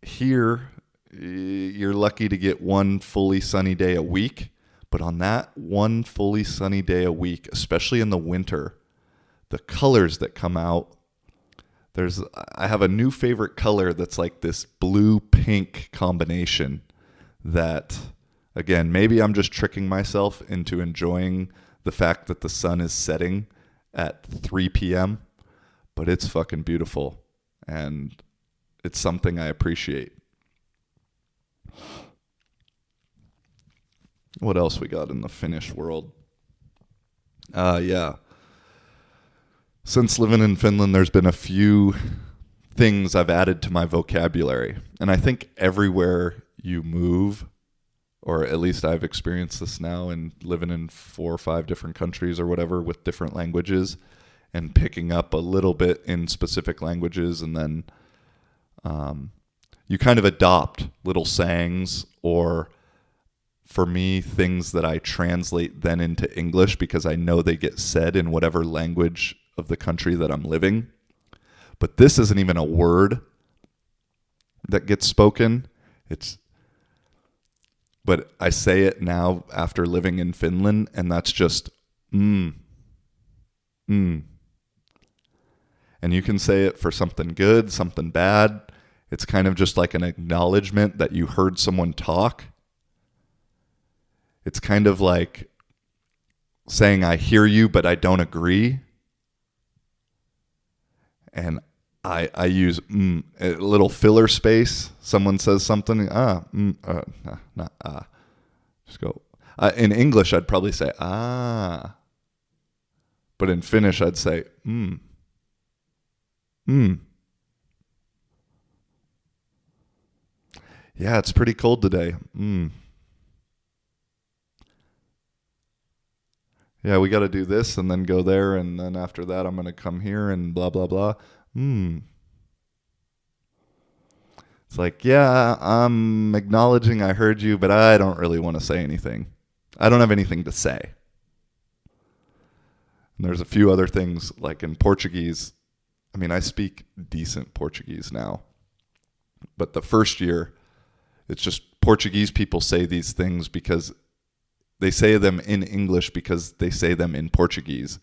Here, you're lucky to get one fully sunny day a week, but on that one fully sunny day a week, especially in the winter, the colors that come out, I have a new favorite color that's like this blue-pink combination that, again, maybe I'm just tricking myself into enjoying the fact that the sun is setting at 3 p.m., but it's fucking beautiful, and it's something I appreciate. What else we got in the Finnish world? Yeah. Since living in Finland, there's been a few things I've added to my vocabulary. And I think everywhere you move, or at least I've experienced this now in living in 4 or 5 different countries or whatever with different languages, and picking up a little bit in specific languages, and then you kind of adopt little sayings, or for me, things that I translate then into English because I know they get said in whatever language of the country that I'm living. But this isn't even a word that gets spoken. But I say it now after living in Finland, and that's just And you can say it for something good, something bad. It's kind of just like an acknowledgement that you heard someone talk. It's kind of like saying, I hear you, but I don't agree. And I use a little filler space. Someone says something, just go. In English, I'd probably say, But in Finnish, I'd say, Yeah, it's pretty cold today. Yeah, we got to do this and then go there, and then after that I'm going to come here and blah, blah, blah. It's like, yeah, I'm acknowledging I heard you, but I don't really want to say anything. I don't have anything to say. And there's a few other things, like in Portuguese. I mean, I speak decent Portuguese now. But the first year, it's just Portuguese people say these things because they say them in English because they say them in Portuguese.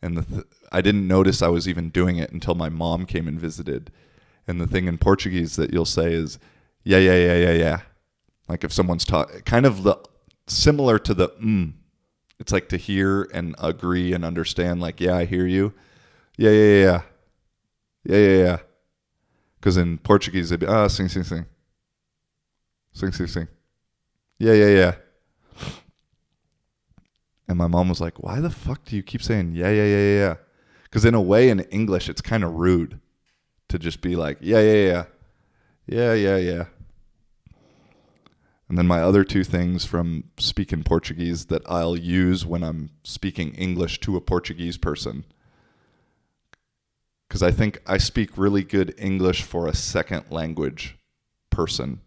And I didn't notice I was even doing it until my mom came and visited. And the thing in Portuguese that you'll say is, yeah, yeah, yeah, yeah, yeah. Like if someone's kind of similar to the It's like to hear and agree and understand, like, yeah, I hear you. Yeah, yeah, yeah, yeah. Yeah, yeah, yeah. Because in Portuguese, it'd be, sim, sim, sim. Sim, sim, sim. Yeah, yeah, yeah. And my mom was like, why the fuck do you keep saying, yeah, yeah, yeah, yeah, yeah? Because in a way, in English, it's kind of rude to just be like, yeah, yeah, yeah. Yeah, yeah, yeah. And then my other two things from speaking Portuguese that I'll use when I'm speaking English to a Portuguese person. Because I think I speak really good English for a second language person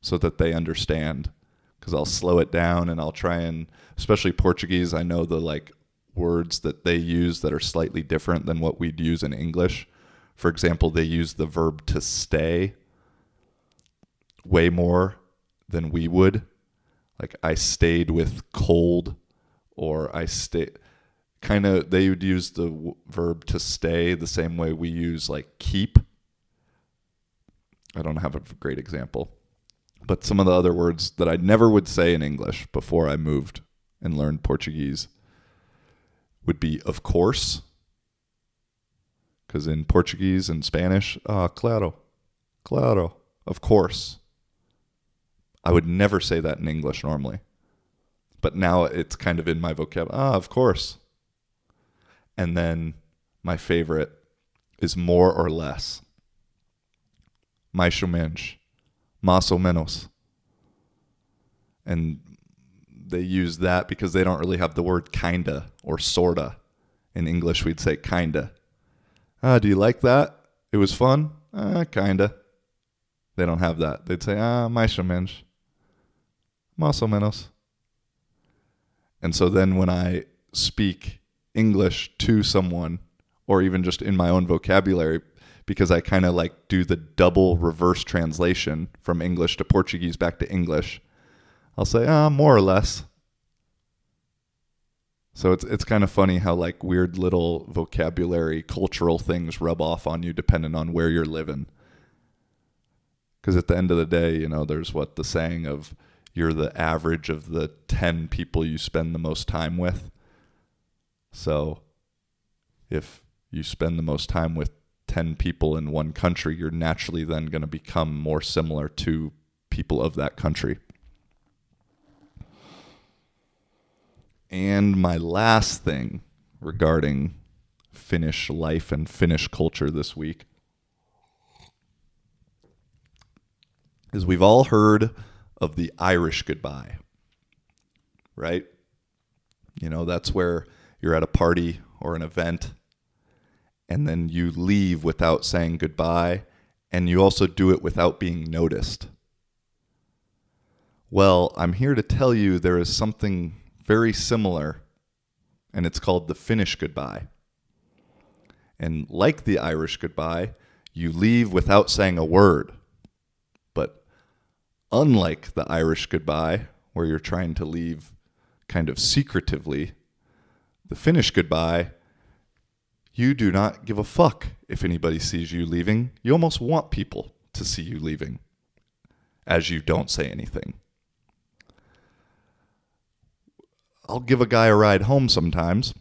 so that they understand. Because I'll slow it down and I'll try and, especially Portuguese, I know the like words that they use that are slightly different than what we'd use in English. For example, they use the verb to stay way more than we would. Like I stayed with cold, or I stayed, kind of, they would use the verb to stay the same way we use like keep. I don't have a great example, but some of the other words that I never would say in English before I moved and learned Portuguese would be of course, because in Portuguese and Spanish, claro, claro, of course. I would never say that in English normally. But now it's kind of in my vocabulary. Of course. And then my favorite is more or less. Mais ou menos. Más ou menos. And they use that because they don't really have the word kinda or sorta. In English, we'd say kinda. Do you like that? It was fun? Kinda. They don't have that. They'd say, mais ou menos. Más o menos. And so then when I speak English to someone, or even just in my own vocabulary, because I kind of like do the double reverse translation from English to Portuguese back to English, I'll say, more or less. So it's kind of funny how like weird little vocabulary, cultural things rub off on you depending on where you're living. Because at the end of the day, you know, there's the saying of, you're the average of the 10 people you spend the most time with. So if you spend the most time with 10 people in one country, you're naturally then going to become more similar to people of that country. And my last thing regarding Finnish life and Finnish culture this week is we've all heard of the Irish goodbye, right? You know, that's where you're at a party or an event and then you leave without saying goodbye, and you also do it without being noticed. Well, I'm here to tell you there is something very similar, and it's called the Finnish goodbye. And like the Irish goodbye, you leave without saying a word. But unlike the Irish goodbye, where you're trying to leave kind of secretively, the Finnish goodbye, you do not give a fuck if anybody sees you leaving. You almost want people to see you leaving, as you don't say anything. I'll give a guy a ride home sometimes,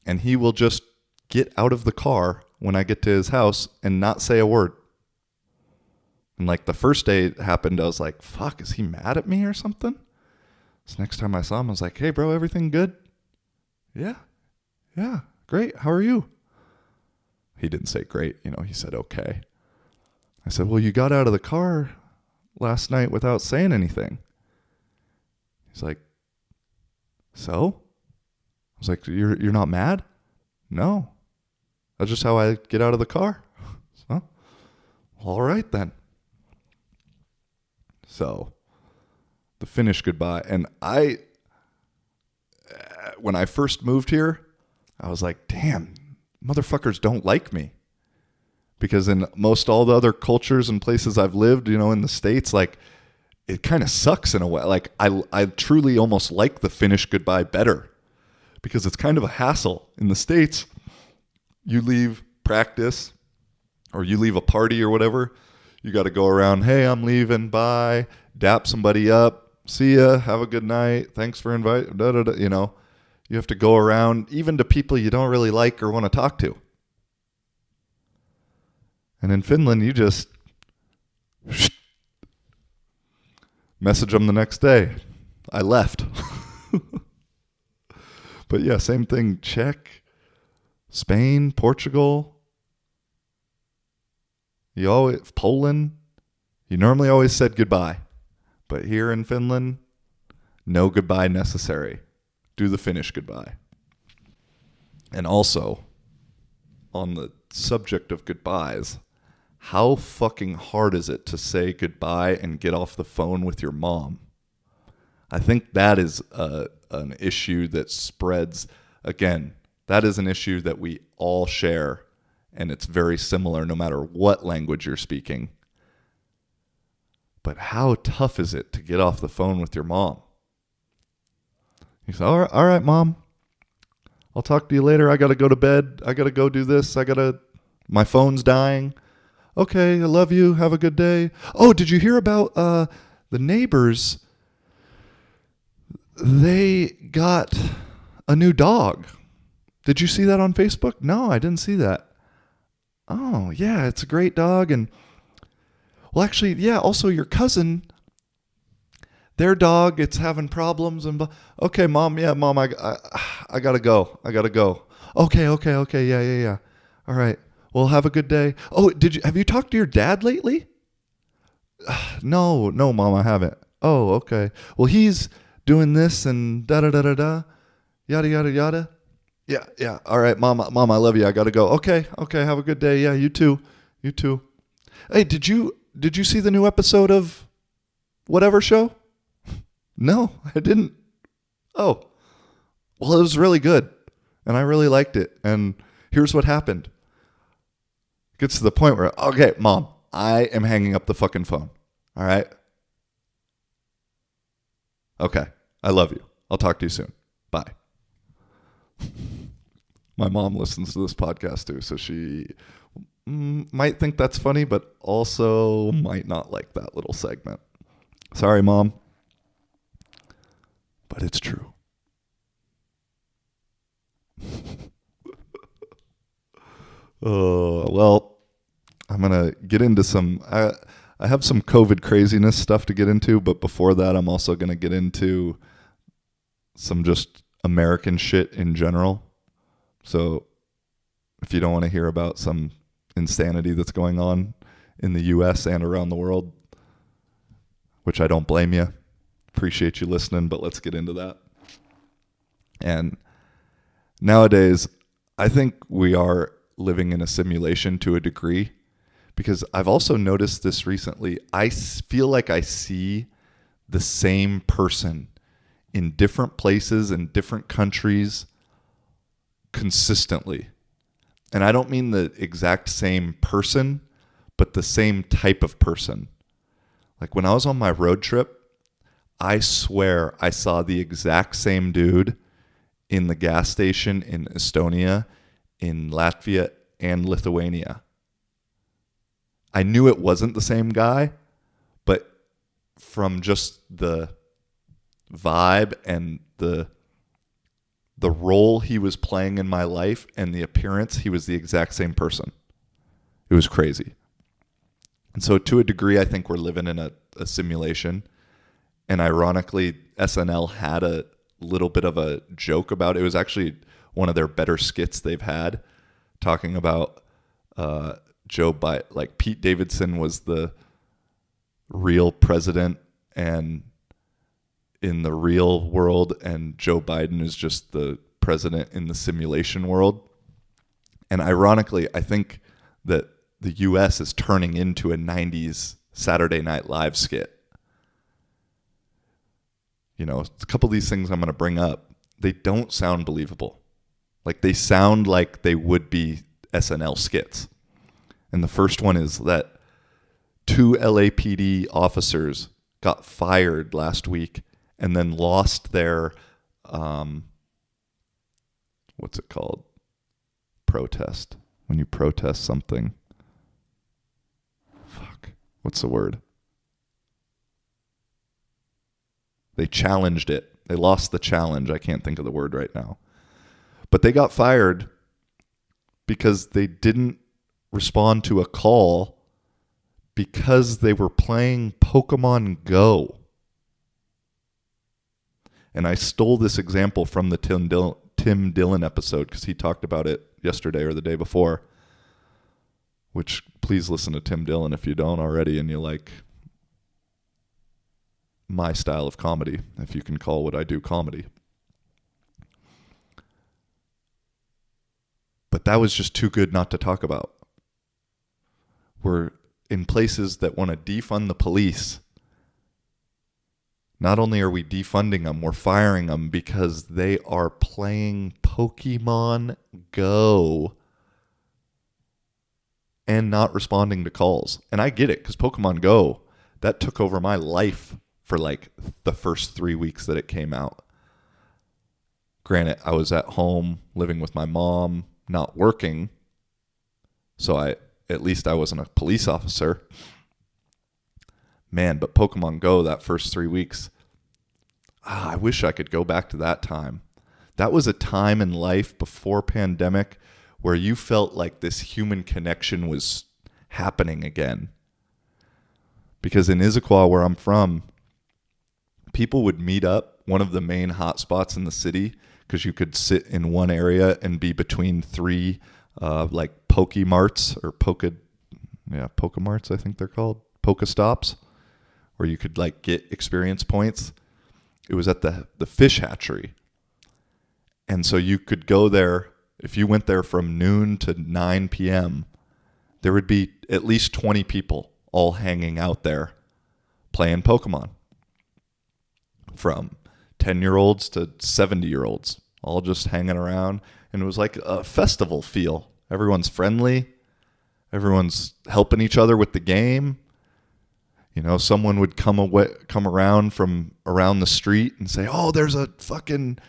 and he will just get out of the car when I get to his house and not say a word. And like the first day it happened, I was like, fuck, is he mad at me or something? So next time I saw him, I was like, hey, bro, everything good? Yeah, great. How are you? He didn't say great. He said, okay. I said, well, you got out of the car last night without saying anything. He's like, so? I was like, you're not mad? No. That's just how I get out of the car. So, all right then. So, the Finnish goodbye. And when I first moved here, I was like, damn, motherfuckers don't like me. Because in most all the other cultures and places I've lived, in the States, like, it kind of sucks in a way. Like, I truly almost like the Finnish goodbye better. Because it's kind of a hassle. In the States, you leave practice or you leave a party or whatever, you got to go around, hey, I'm leaving, bye, dap somebody up, see ya, have a good night, thanks for inviting, you know. You have to go around even to people you don't really like or want to talk to. And in Finland, you just message them the next day. I left. But yeah, same thing. Czech, Spain, Portugal. Poland. You normally always said goodbye. But here in Finland, no goodbye necessary. Do the Finnish goodbye. And also, on the subject of goodbyes, how fucking hard is it to say goodbye and get off the phone with your mom? I think that is an issue that spreads. Again, that is an issue that we all share, and it's very similar no matter what language you're speaking. But how tough is it to get off the phone with your mom? You say, all right, Mom. I'll talk to you later. I got to go to bed. I got to go do this. My phone's dying. Okay, I love you. Have a good day. Oh, did you hear about the neighbors? They got a new dog. Did you see that on Facebook? No, I didn't see that. Oh, yeah, it's a great dog. And, well, actually, yeah, also your cousin, their dog, it's having problems. And okay, Mom, I gotta go. Okay, yeah. All right. Well, have a good day. Oh, have you talked to your dad lately? No, Mom, I haven't. Oh, okay. Well, he's doing this and da-da-da-da-da, yada. Yeah. All right, Mom, I love you. I gotta go. Okay. Have a good day. Yeah, you too. Hey, did you see the new episode of whatever show? No, I didn't. Oh, well, it was really good, and I really liked it. And here's what happened. It gets to the point where, okay, Mom, I am hanging up the fucking phone. All right? Okay, I love you. I'll talk to you soon. Bye. My mom listens to this podcast too, so she might think that's funny, but also might not like that little segment. Sorry, Mom. But it's true. Well, I'm going to get into some... I have some COVID craziness stuff to get into, but before that, I'm also going to get into some just American shit in general. So if you don't want to hear about some insanity that's going on in the U.S. and around the world, which I don't blame you, appreciate you listening, but let's get into that. And nowadays, I think we are living in a simulation to a degree, because I've also noticed this recently. I feel like I see the same person in different places in different countries consistently. And I don't mean the exact same person, but the same type of person. Like when I was on my road trip, I swear I saw the exact same dude in the gas station in Estonia, in Latvia, and Lithuania. I knew it wasn't the same guy, but from just the vibe and the role he was playing in my life and the appearance, he was the exact same person. It was crazy. And so to a degree, I think we're living in a simulation. And ironically, SNL had a little bit of a joke about it. It was actually one of their better skits they've had, talking about Joe Biden. Like Pete Davidson was the real president and in the real world, and Joe Biden is just the president in the simulation world. And ironically, I think that the U.S. is turning into a 90s Saturday Night Live skit. You know, a couple of these things I'm going to bring up, they don't sound believable. Like they sound like they would be SNL skits. And the first one is that 2 LAPD officers got fired last week and then lost their, what's it called? Protest. When you protest something. What's the word? They challenged it. They lost the challenge. I can't think of the word right now. But they got fired because they didn't respond to a call because they were playing Pokemon Go. And I stole this example from the Tim Dillon episode because he talked about it yesterday or the day before. Which, please listen to Tim Dillon if you don't already and you like my style of comedy, if you can call what I do comedy. But that was just too good not to talk about. We're in places that want to defund the police. Not only are we defunding them, we're firing them because they are playing Pokemon Go and not responding to calls. And I get it, because Pokemon Go, that took over my life for like the first 3 weeks that it came out. Granted, I was at home living with my mom, not working, so at least I wasn't a police officer. Man, but Pokemon Go, that first 3 weeks, I wish I could go back to that time. That was a time in life before pandemic where you felt like this human connection was happening again. Because in Issaquah, where I'm from, people would meet up, one of the main hot spots in the city, because you could sit in one area and be between three like Pokemarts or Pokemarts, I think they're called, Pokestops, where you could like get experience points. It was at the fish hatchery. And so you could go there. If you went there from noon to 9 p.m., there would be at least 20 people all hanging out there playing Pokemon. From 10-year-olds to 70-year-olds, all just hanging around. And it was like a festival feel. Everyone's friendly. Everyone's helping each other with the game. You know, someone would come around from around the street and say, "Oh, there's a fucking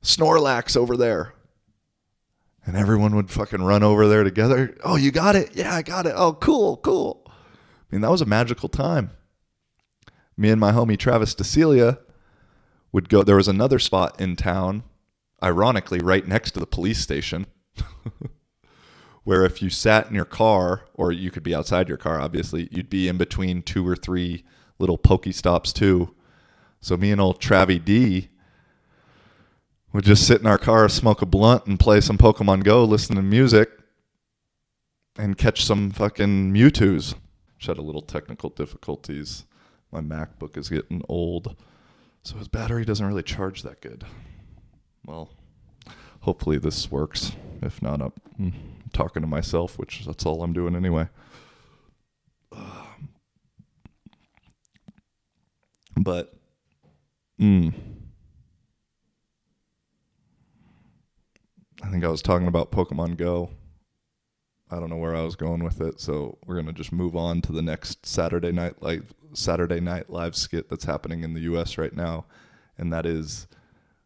Snorlax over there." And everyone would fucking run over there together. "Oh, you got it?" "Yeah, I got it." "Oh, cool. I mean, that was a magical time. Me and my homie Travis DeCelia would go. There was another spot in town, ironically, right next to the police station, where if you sat in your car, or you could be outside your car, obviously, you'd be in between 2 or 3 little Pokestops too. So me and old Travie D would just sit in our car, smoke a blunt, and play some Pokemon Go, listen to music, and catch some fucking Mewtwo's. Just had a little technical difficulties. My MacBook is getting old, so his battery doesn't really charge that good. Well, hopefully this works. If not, I'm talking to myself, which that's all I'm doing anyway. But, I think I was talking about Pokemon Go. I don't know where I was going with it, so we're going to just move on to the next Saturday Night Live skit that's happening in the U.S. right now, and that is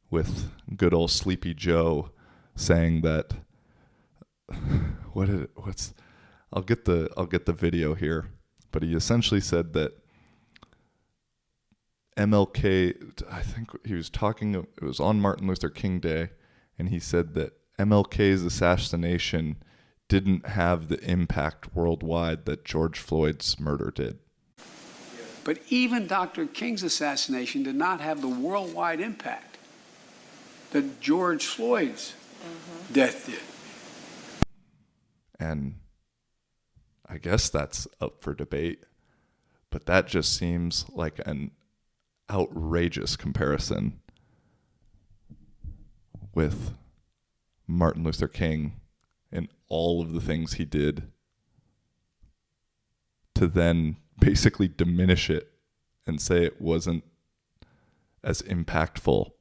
with good old Sleepy Joe saying that I'll get the video here, but he essentially said that MLK, I think he was talking, it was on Martin Luther King Day, and he said that MLK's assassination didn't have the impact worldwide that George Floyd's murder did. But even Dr. King's assassination did not have the worldwide impact that George Floyd's death did. And I guess that's up for debate, but that just seems like an outrageous comparison with Martin Luther King and all of the things he did to then basically diminish it and say it wasn't as impactful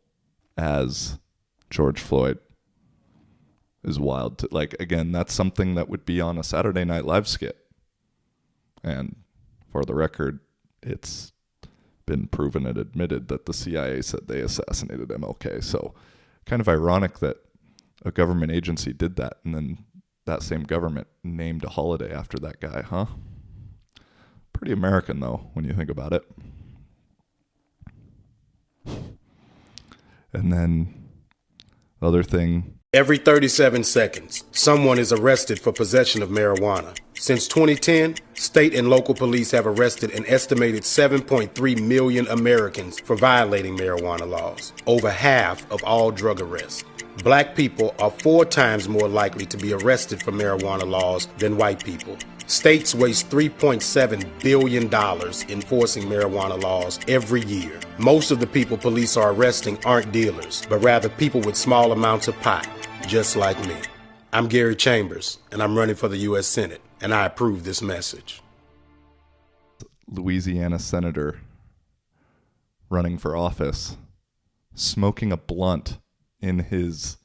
as George Floyd is wild. Like, again, that's something that would be on a Saturday Night Live skit. And for the record, it's been proven and admitted that the CIA said they assassinated MLK. So kind of ironic that a government agency did that, and then that same government named a holiday after that guy, huh? Pretty American, though, when you think about it. And then the other thing. Every 37 seconds, someone is arrested for possession of marijuana. Since 2010, state and local police have arrested an estimated 7.3 million Americans for violating marijuana laws, over half of all drug arrests. Black people are 4 times more likely to be arrested for marijuana laws than white people. States waste $3.7 billion enforcing marijuana laws every year. Most of the people police are arresting aren't dealers, but rather people with small amounts of pot, just like me. I'm Gary Chambers, and I'm running for the U.S. Senate, and I approve this message. Louisiana senator running for office, smoking a blunt in his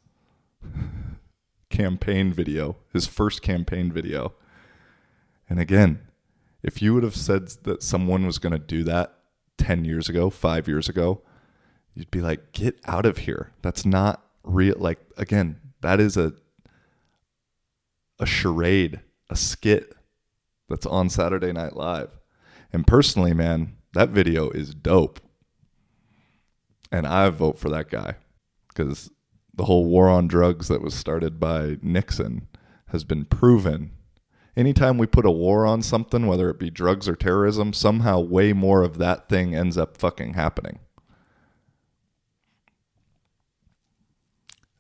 campaign video, his first campaign video. And again, if you would have said that someone was going to do that 10 years ago, 5 years ago, you'd be like, get out of here. That's not real. Like, again, that is a charade, a skit that's on Saturday Night Live. And personally, man, that video is dope. And I vote for that guy because the whole war on drugs that was started by Nixon has been proven. Anytime we put a war on something, whether it be drugs or terrorism, somehow way more of that thing ends up fucking happening.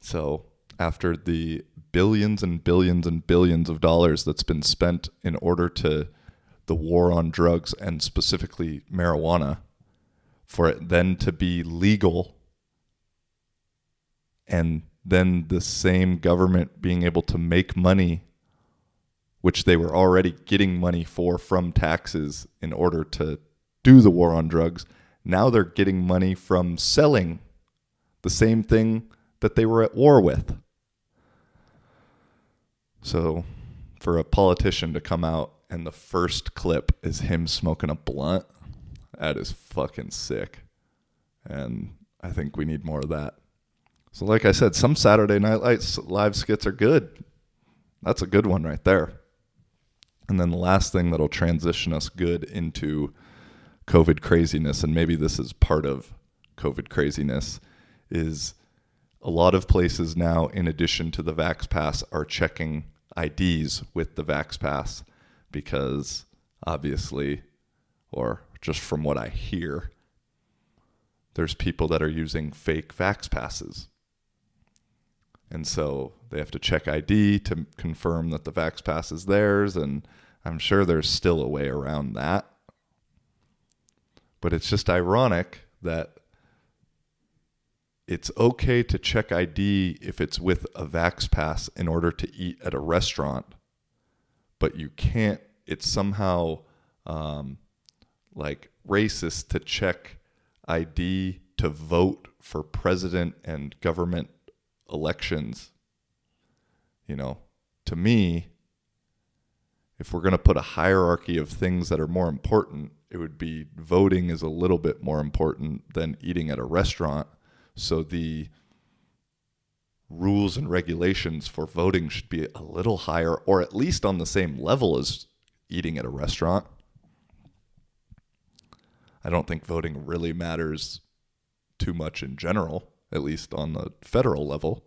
So after the billions and billions and billions of dollars that's been spent in order to the war on drugs and specifically marijuana, for it then to be legal and then the same government being able to make money, which they were already getting money for from taxes in order to do the war on drugs. Now they're getting money from selling the same thing that they were at war with. So for a politician to come out and the first clip is him smoking a blunt, that is fucking sick. And I think we need more of that. So like I said, some Saturday Night Live skits are good. That's a good one right there. And then the last thing that'll transition us good into COVID craziness, and maybe this is part of COVID craziness, is a lot of places now, in addition to the Vax Pass, are checking IDs with the Vax Pass because obviously, or just from what I hear, there's people that are using fake Vax Passes. And so they have to check ID to confirm that the Vax Pass is theirs, and I'm sure there's still a way around that. But it's just ironic that it's okay to check ID if it's with a Vax Pass in order to eat at a restaurant, but you can't, it's somehow like racist to check ID to vote for president and government elections. You know, to me, if we're going to put a hierarchy of things that are more important, it would be voting is a little bit more important than eating at a restaurant. So the rules and regulations for voting should be a little higher, or at least on the same level as eating at a restaurant. I don't think voting really matters too much in general, at least on the federal level.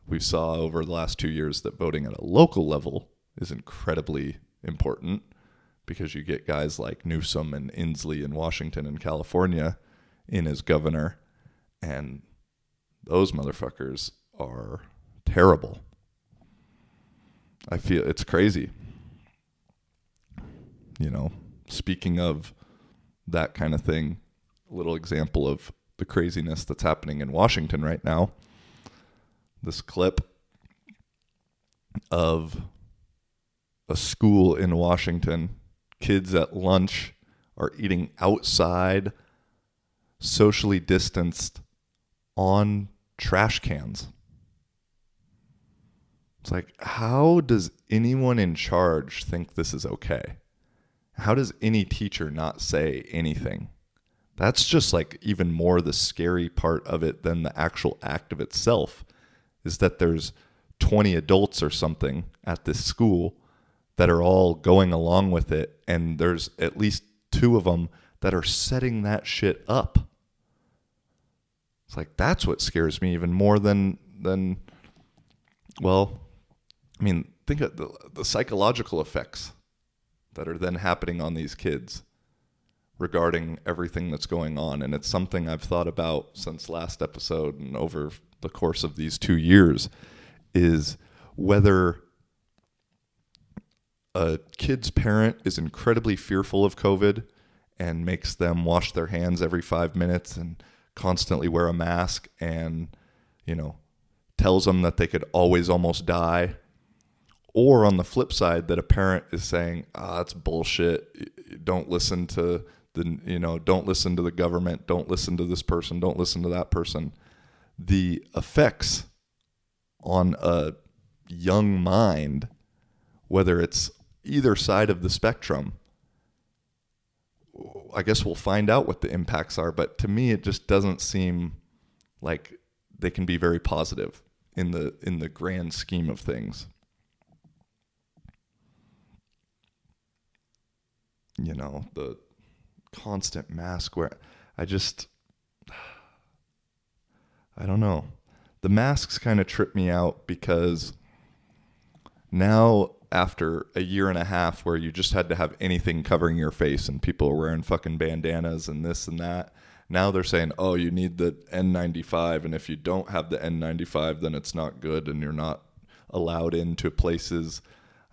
We saw over the last 2 years that voting at a local level is incredibly important because you get guys like Newsom and Inslee in Washington and California in as governor, and those motherfuckers are terrible. I feel it's crazy. You know, speaking of that kind of thing, a little example of the craziness that's happening in Washington right now. This clip of a school in Washington, kids at lunch are eating outside, socially distanced, on trash cans. It's like, how does anyone in charge think this is okay? How does any teacher not say anything? That's just like even more the scary part of it than the actual act of itself, is that there's 20 adults or something at this school that are all going along with it, and there's at least 2 of them that are setting that shit up. It's like, that's what scares me even more than well, I mean, think of the psychological effects that are then happening on these kids regarding everything that's going on. And it's something I've thought about since last episode and over the course of these 2 years, is whether a kid's parent is incredibly fearful of COVID and makes them wash their hands every 5 minutes and constantly wear a mask and, tells them that they could always almost die. Or on the flip side, that a parent is saying, that's bullshit. Don't listen to don't listen to the government. Don't listen to this person. Don't listen to that person. The effects on a young mind, whether it's either side of the spectrum, I guess we'll find out what the impacts are. But to me, it just doesn't seem like they can be very positive in the grand scheme of things. The constant mask wear. I don't know. The masks kind of trip me out because now, after a year and a half where you just had to have anything covering your face and people are wearing fucking bandanas and this and that, now they're saying, oh, you need the N95, and if you don't have the N95, then it's not good and you're not allowed into places.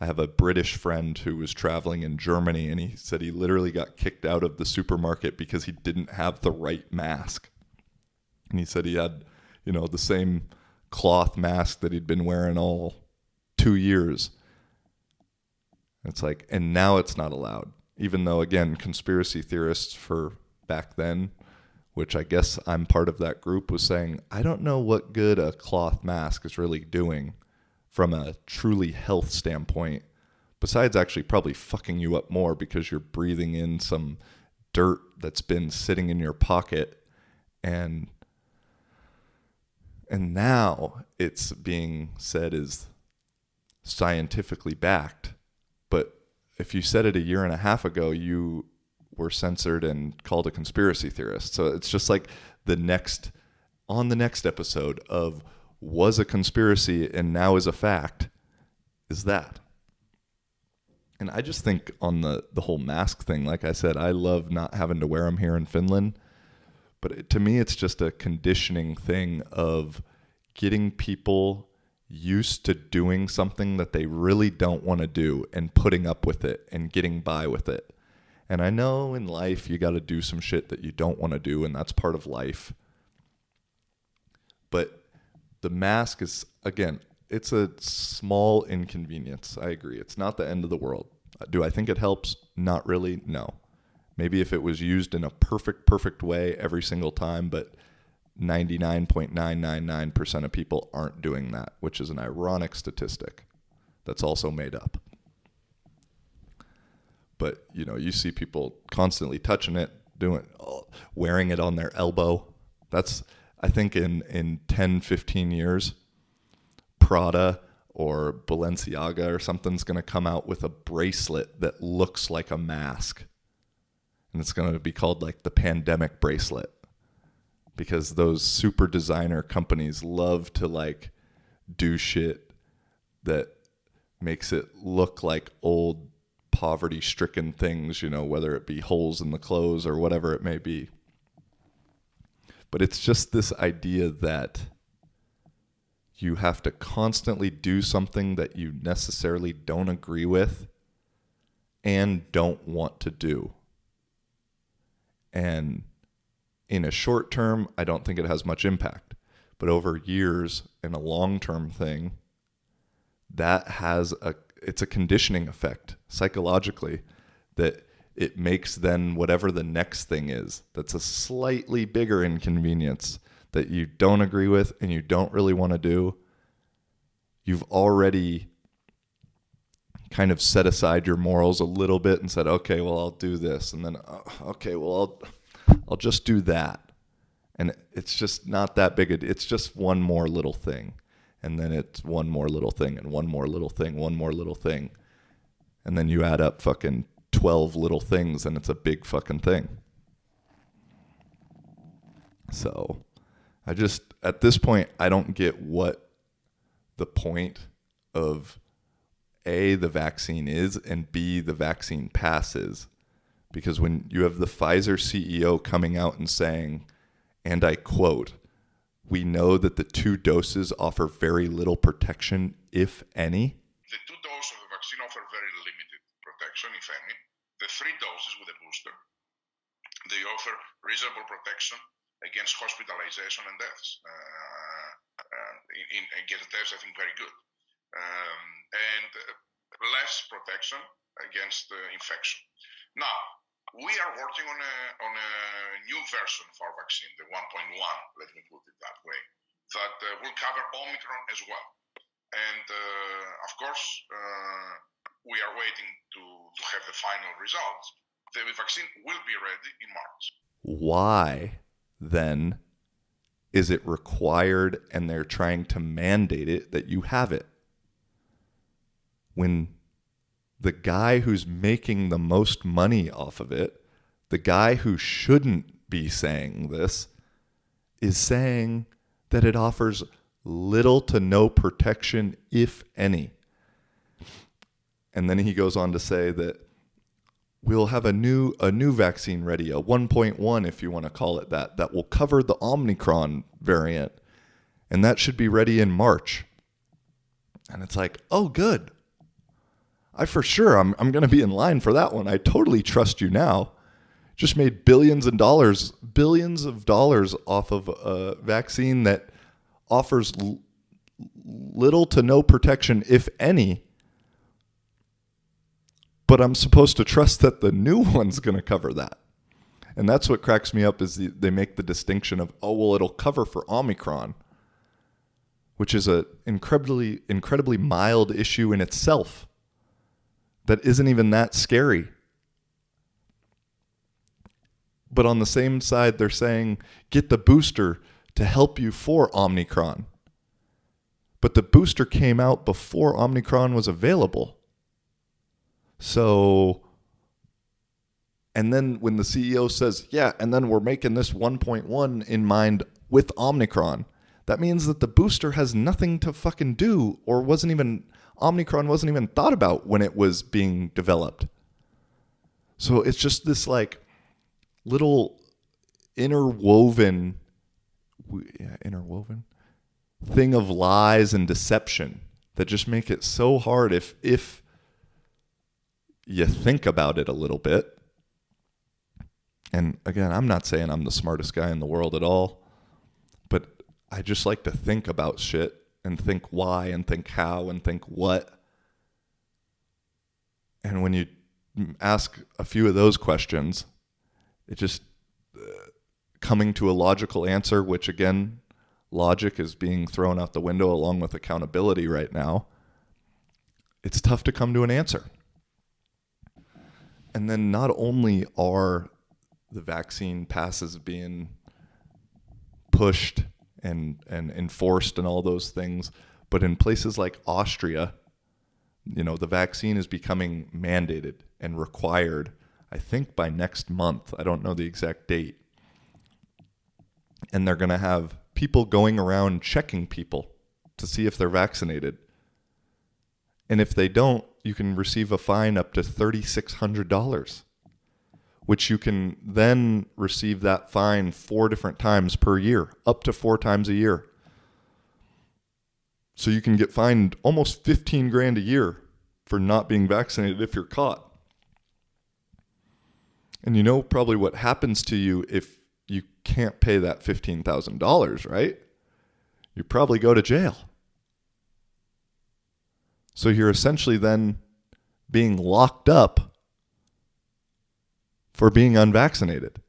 I have a British friend who was traveling in Germany, and he said he literally got kicked out of the supermarket because he didn't have the right mask. And he said he had, the same cloth mask that he'd been wearing all 2 years. It's like, and now it's not allowed. Even though, again, conspiracy theorists for back then, which I guess I'm part of that group, was saying, I don't know what good a cloth mask is really doing from a truly health standpoint, besides actually probably fucking you up more because you're breathing in some dirt that's been sitting in your pocket. And now it's being said is scientifically backed. But if you said it a year and a half ago, you were censored and called a conspiracy theorist. So it's just like the next episode of was a conspiracy and now is a fact is that. And I just think on the whole mask thing, like I said, I love not having to wear them here in Finland. But to me, it's just a conditioning thing of getting people used to doing something that they really don't want to do and putting up with it and getting by with it. And I know in life you got to do some shit that you don't want to do, and that's part of life. But the mask is, again, it's a small inconvenience. I agree. It's not the end of the world. Do I think it helps? Not really. No. Maybe if it was used in a perfect way every single time, but 99.999% of people aren't doing that, which is an ironic statistic that's also made up. But, you see people constantly touching it, wearing it on their elbow. That's, I think in 10, 15 years, Prada or Balenciaga or something's going to come out with a bracelet that looks like a mask. And it's going to be called like the pandemic bracelet. Because those super designer companies love to like do shit that makes it look like old poverty-stricken things, whether it be holes in the clothes or whatever it may be. But it's just this idea that you have to constantly do something that you necessarily don't agree with and don't want to do. And in a short term, I don't think it has much impact. But over years, in a long-term thing, that it's a conditioning effect psychologically that it makes then whatever the next thing is that's a slightly bigger inconvenience that you don't agree with and you don't really want to do, you've already kind of set aside your morals a little bit and said, okay, well, I'll do this. And then, okay, well, I'll just do that. And it's just not that big. It's just one more little thing. And then it's one more little thing and one more little thing, one more little thing. And then you add up fucking 12 little things and it's a big fucking thing. So at this point, I don't get what the point of A, the vaccine is, and B, the vaccine pass is. Because when you have the Pfizer CEO coming out and saying, and I quote, "We know that the 2 doses offer very little protection, if any." The 2 doses of the vaccine offer very limited protection, if any. The 3 doses with a booster, they offer reasonable protection against hospitalization and deaths. Against deaths, I think very good. And less protection against infection. Now, we are working on a new version of our vaccine, the 1.1, let me put it that way, that will cover Omicron as well. And of course, we are waiting to have the final results. The vaccine will be ready in March. Why then is it required and they're trying to mandate it that you have it? When the guy who's making the most money off of it, the guy who shouldn't be saying this, is saying that it offers little to no protection, if any. And then he goes on to say that we'll have a new vaccine ready, a 1.1 if you want to call it that will cover the Omicron variant. And that should be ready in March. And it's like, oh, good. I'm going to be in line for that one. I totally trust you now. Just made billions of dollars off of a vaccine that offers little to no protection, if any. But I'm supposed to trust that the new one's going to cover that. And that's what cracks me up is they make the distinction of, oh, well, it'll cover for Omicron, which is an incredibly mild issue in itself. That isn't even that scary. But on the same side, they're saying, get the booster to help you for Omicron. But the booster came out before Omicron was available. So, and then when the CEO says, yeah, and then we're making this 1.1 in mind with Omicron, that means that the booster has nothing to fucking do or Omicron wasn't even thought about when it was being developed. So it's just this like little interwoven thing of lies and deception that just make it so hard if you think about it a little bit. And again, I'm not saying I'm the smartest guy in the world at all, but I just like to think about shit and think why and think how and think what. And when you ask a few of those questions, it just coming to a logical answer, which again, logic is being thrown out the window along with accountability right now. It's tough to come to an answer. And then not only are the vaccine passes being pushed and enforced and all those things, but in places like Austria, the vaccine is becoming mandated and required, I think by next month. I don't know the exact date. And they're going to have people going around checking people to see if they're vaccinated. And if they don't, you can receive a fine up to $3,600, which you can then receive that fine 4 different times per year, up to 4 times a year. So you can get fined almost $15,000 a year for not being vaccinated if you're caught. And you know probably what happens to you if you can't pay that $15,000, right? You probably go to jail. So you're essentially then being locked up for being unvaccinated.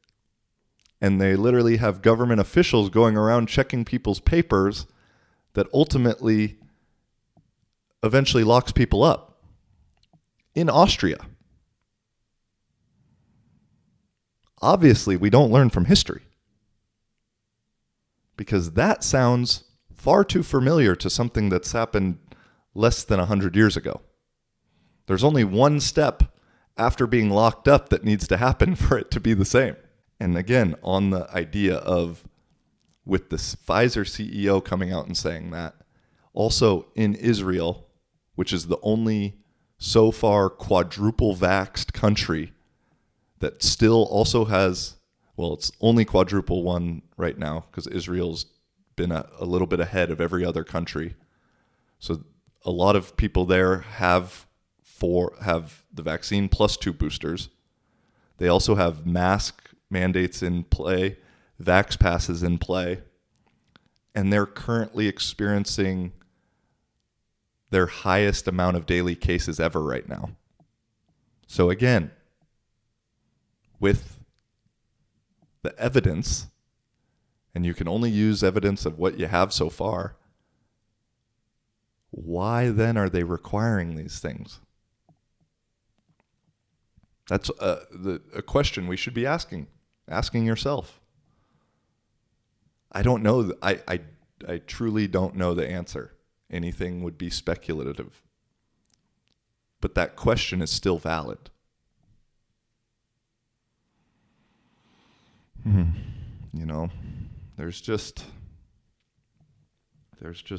And they literally have government officials going around checking people's papers that ultimately eventually locks people up in Austria. Obviously, we don't learn from history because that sounds far too familiar to something that's happened less than 100 years ago. There's only one step after being locked up that needs to happen for it to be the same. And again, on the idea of, with this Pfizer CEO coming out and saying that, also in Israel, which is the only so far quadruple vaxxed country that still also has, well, it's only quadruple one right now because Israel's been a little bit ahead of every other country. So a lot of people there have the vaccine plus 2 boosters. They also have mask mandates in play, vax passes in play, and they're currently experiencing their highest amount of daily cases ever right now. So again, with the evidence, and you can only use evidence of what you have so far, why then are they requiring these things? That's a question we should be asking yourself. I don't know. I truly don't know the answer. Anything would be speculative. But that question is still valid. You know, there's just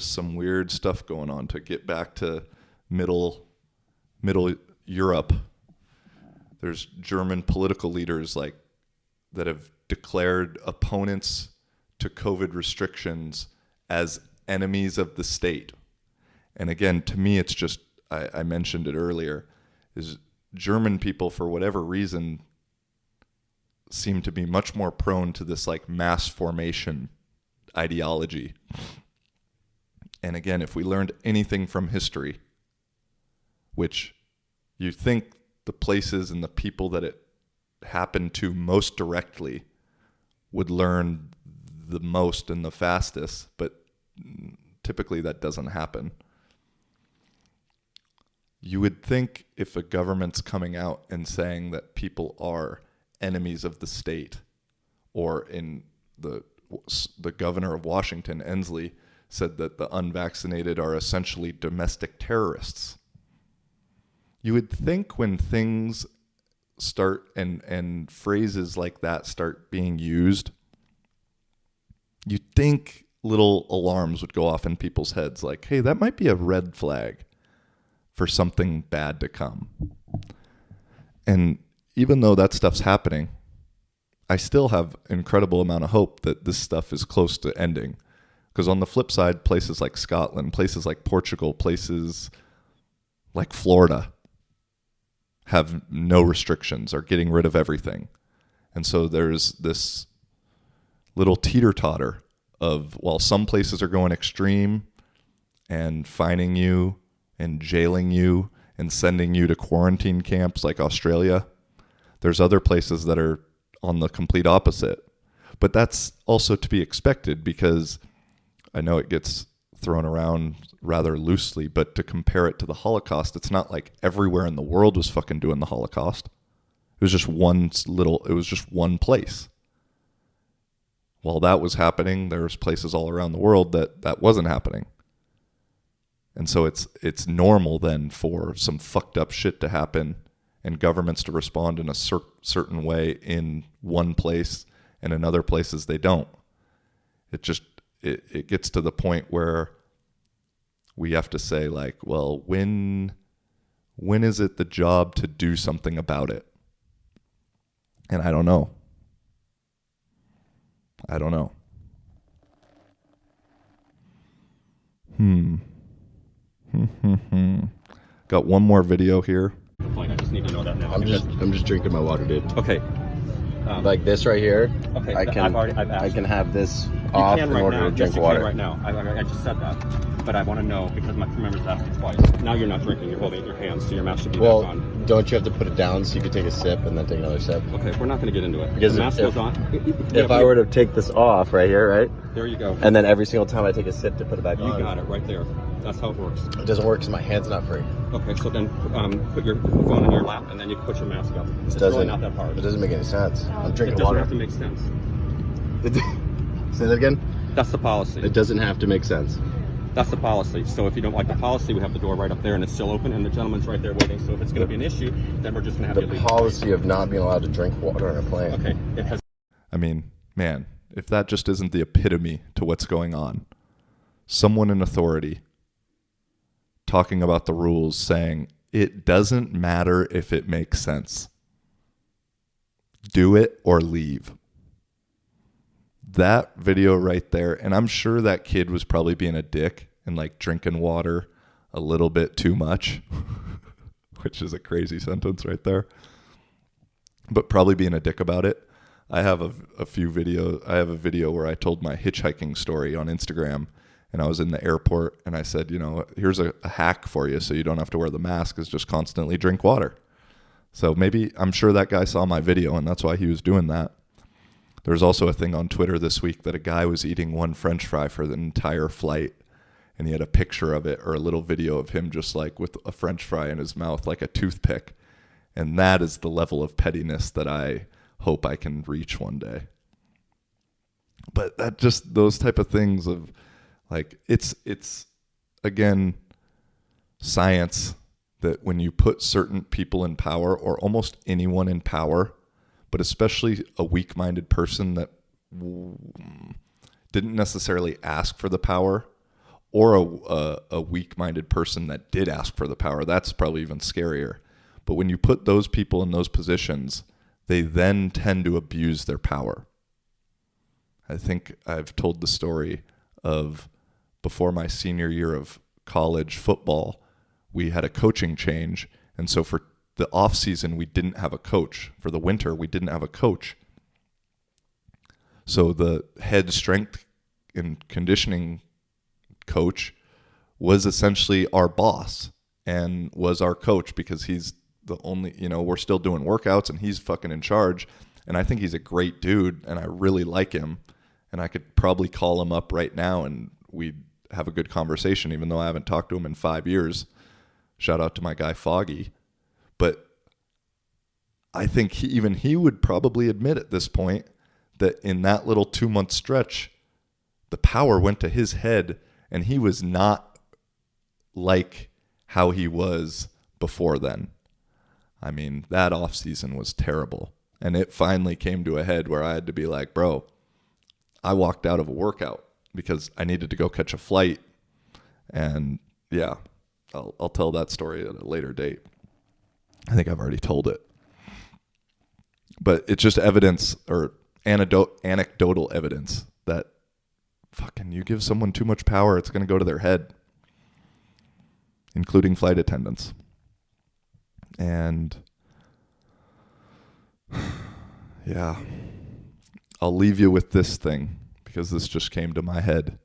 some weird stuff going on. To get back to middle Europe, there's German political leaders like that have declared opponents to COVID restrictions as enemies of the state. And again, to me, it's just, I mentioned it earlier, is German people, for whatever reason, seem to be much more prone to this like mass formation ideology. And again, if we learned anything from history, which you think the places and the people that it happened to most directly would learn the most and the fastest, but typically that doesn't happen. You would think if a government's coming out and saying that people are enemies of the state, or in the governor of Washington, Inslee, said that the unvaccinated are essentially domestic terrorists. You would think when things start and phrases like that start being used, you'd think little alarms would go off in people's heads like, hey, that might be a red flag for something bad to come. And even though that stuff's happening, I still have an incredible amount of hope that this stuff is close to ending. Because on the flip side, places like Scotland, places like Portugal, places like Florida have no restrictions, are getting rid of everything. And so there's this little teeter-totter of, while some places are going extreme and fining you and jailing you and sending you to quarantine camps like Australia, there's other places that are on the complete opposite. But that's also to be expected, because I know it gets thrown around rather loosely, but to compare it to the Holocaust, it's not like everywhere in the world was fucking doing the Holocaust. It was just one place. While that was happening, there was places all around the world that wasn't happening. And so it's normal then for some fucked up shit to happen and governments to respond in a certain way in one place, and in other places they don't. It gets to the point where we have to say, like, well, when is it the job to do something about it? And I don't know. Got one more video here. I just need to know that now. I'm just drinking my water, dude. Okay. Like this right here. Okay. I can have this off in order to drink water. Right now. I just said that, but I want to know because my crew members asked me twice. Now you're not drinking. You're holding it in your hands, so your mask should be back on. Don't you have to put it down so you can take a sip and then take another sip? Okay, we're not going to get into it. Because the mask goes on. If I were to take this off right here, right? There you go. And then every single time I take a sip to put it back on. You got it right there. That's how it works. It doesn't work because my hand's not free. Okay, so then put your phone in your lap and then you can put your mask up. It's really not that hard. It doesn't make any sense. I'm drinking water. water. It doesn't have to make sense. Say that again? That's the policy. It doesn't have to make sense. That's the policy. So if you don't like the policy, we have the door right up there, and it's still open, and the gentleman's right there waiting. So if it's going to be an issue, then we're just going to have to leave. The policy of not being allowed to drink water on a plane. Okay. It has. I mean, man, if that just isn't the epitome to what's going on. Someone in authority talking about the rules saying it doesn't matter if it makes sense. Do it or leave. That video right there, and I'm sure that kid was probably being a dick and like drinking water a little bit too much, which is a crazy sentence right there, but probably being a dick about it. I have a video where I told my hitchhiking story on Instagram, and I was in the airport and I said, you know, here's a hack for you so you don't have to wear the mask, is just constantly drink water. So maybe, I'm sure that guy saw my video and that's why he was doing that. There's also a thing on Twitter this week that a guy was eating one French fry for the entire flight, and he had a picture of it or a little video of him just like with a French fry in his mouth like a toothpick. And that is the level of pettiness that I hope I can reach one day. But that just, those type of things of like, it's again, science that when you put certain people in power, or almost anyone in power, but especially a weak-minded person that didn't necessarily ask for the power, or a weak-minded person that did ask for the power, that's probably even scarier. But when you put those people in those positions, they then tend to abuse their power. I think I've told the story of before my senior year of college football, we had a coaching change. And so for the off season, we didn't have a coach. For the winter, we didn't have a coach. So the head strength and conditioning coach was essentially our boss and was our coach, because he's the only, you know, we're still doing workouts and he's fucking in charge. And I think he's a great dude and I really like him. And I could probably call him up right now and we'd have a good conversation, even though I haven't talked to him in 5 years. Shout out to my guy Foggy. But I think he would probably admit at this point that in that little 2-month stretch, the power went to his head and he was not like how he was before then. I mean, that off season was terrible. And it finally came to a head where I had to be like, bro, I walked out of a workout because I needed to go catch a flight. And yeah, I'll tell that story at a later date. I think I've already told it. But it's just evidence, or anecdotal evidence, that fucking you give someone too much power, it's going to go to their head, including flight attendants. And yeah, I'll leave you with this thing because this just came to my head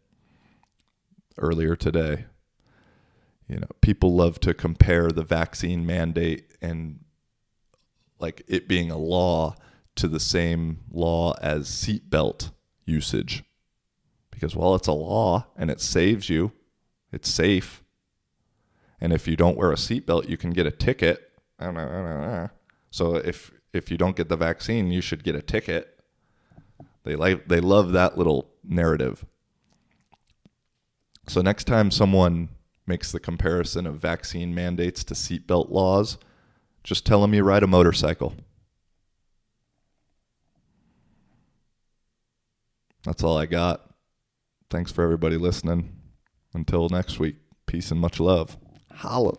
earlier today. You know, people love to compare the vaccine mandate and like it being a law to the same law as seatbelt usage. Because while it's a law and it saves you, it's safe. And if you don't wear a seatbelt, you can get a ticket. So if you don't get the vaccine, you should get a ticket. They love that little narrative. So next time someone makes the comparison of vaccine mandates to seatbelt laws, just tell them you ride a motorcycle. That's all I got. Thanks for everybody listening. Until next week, peace and much love. Holla.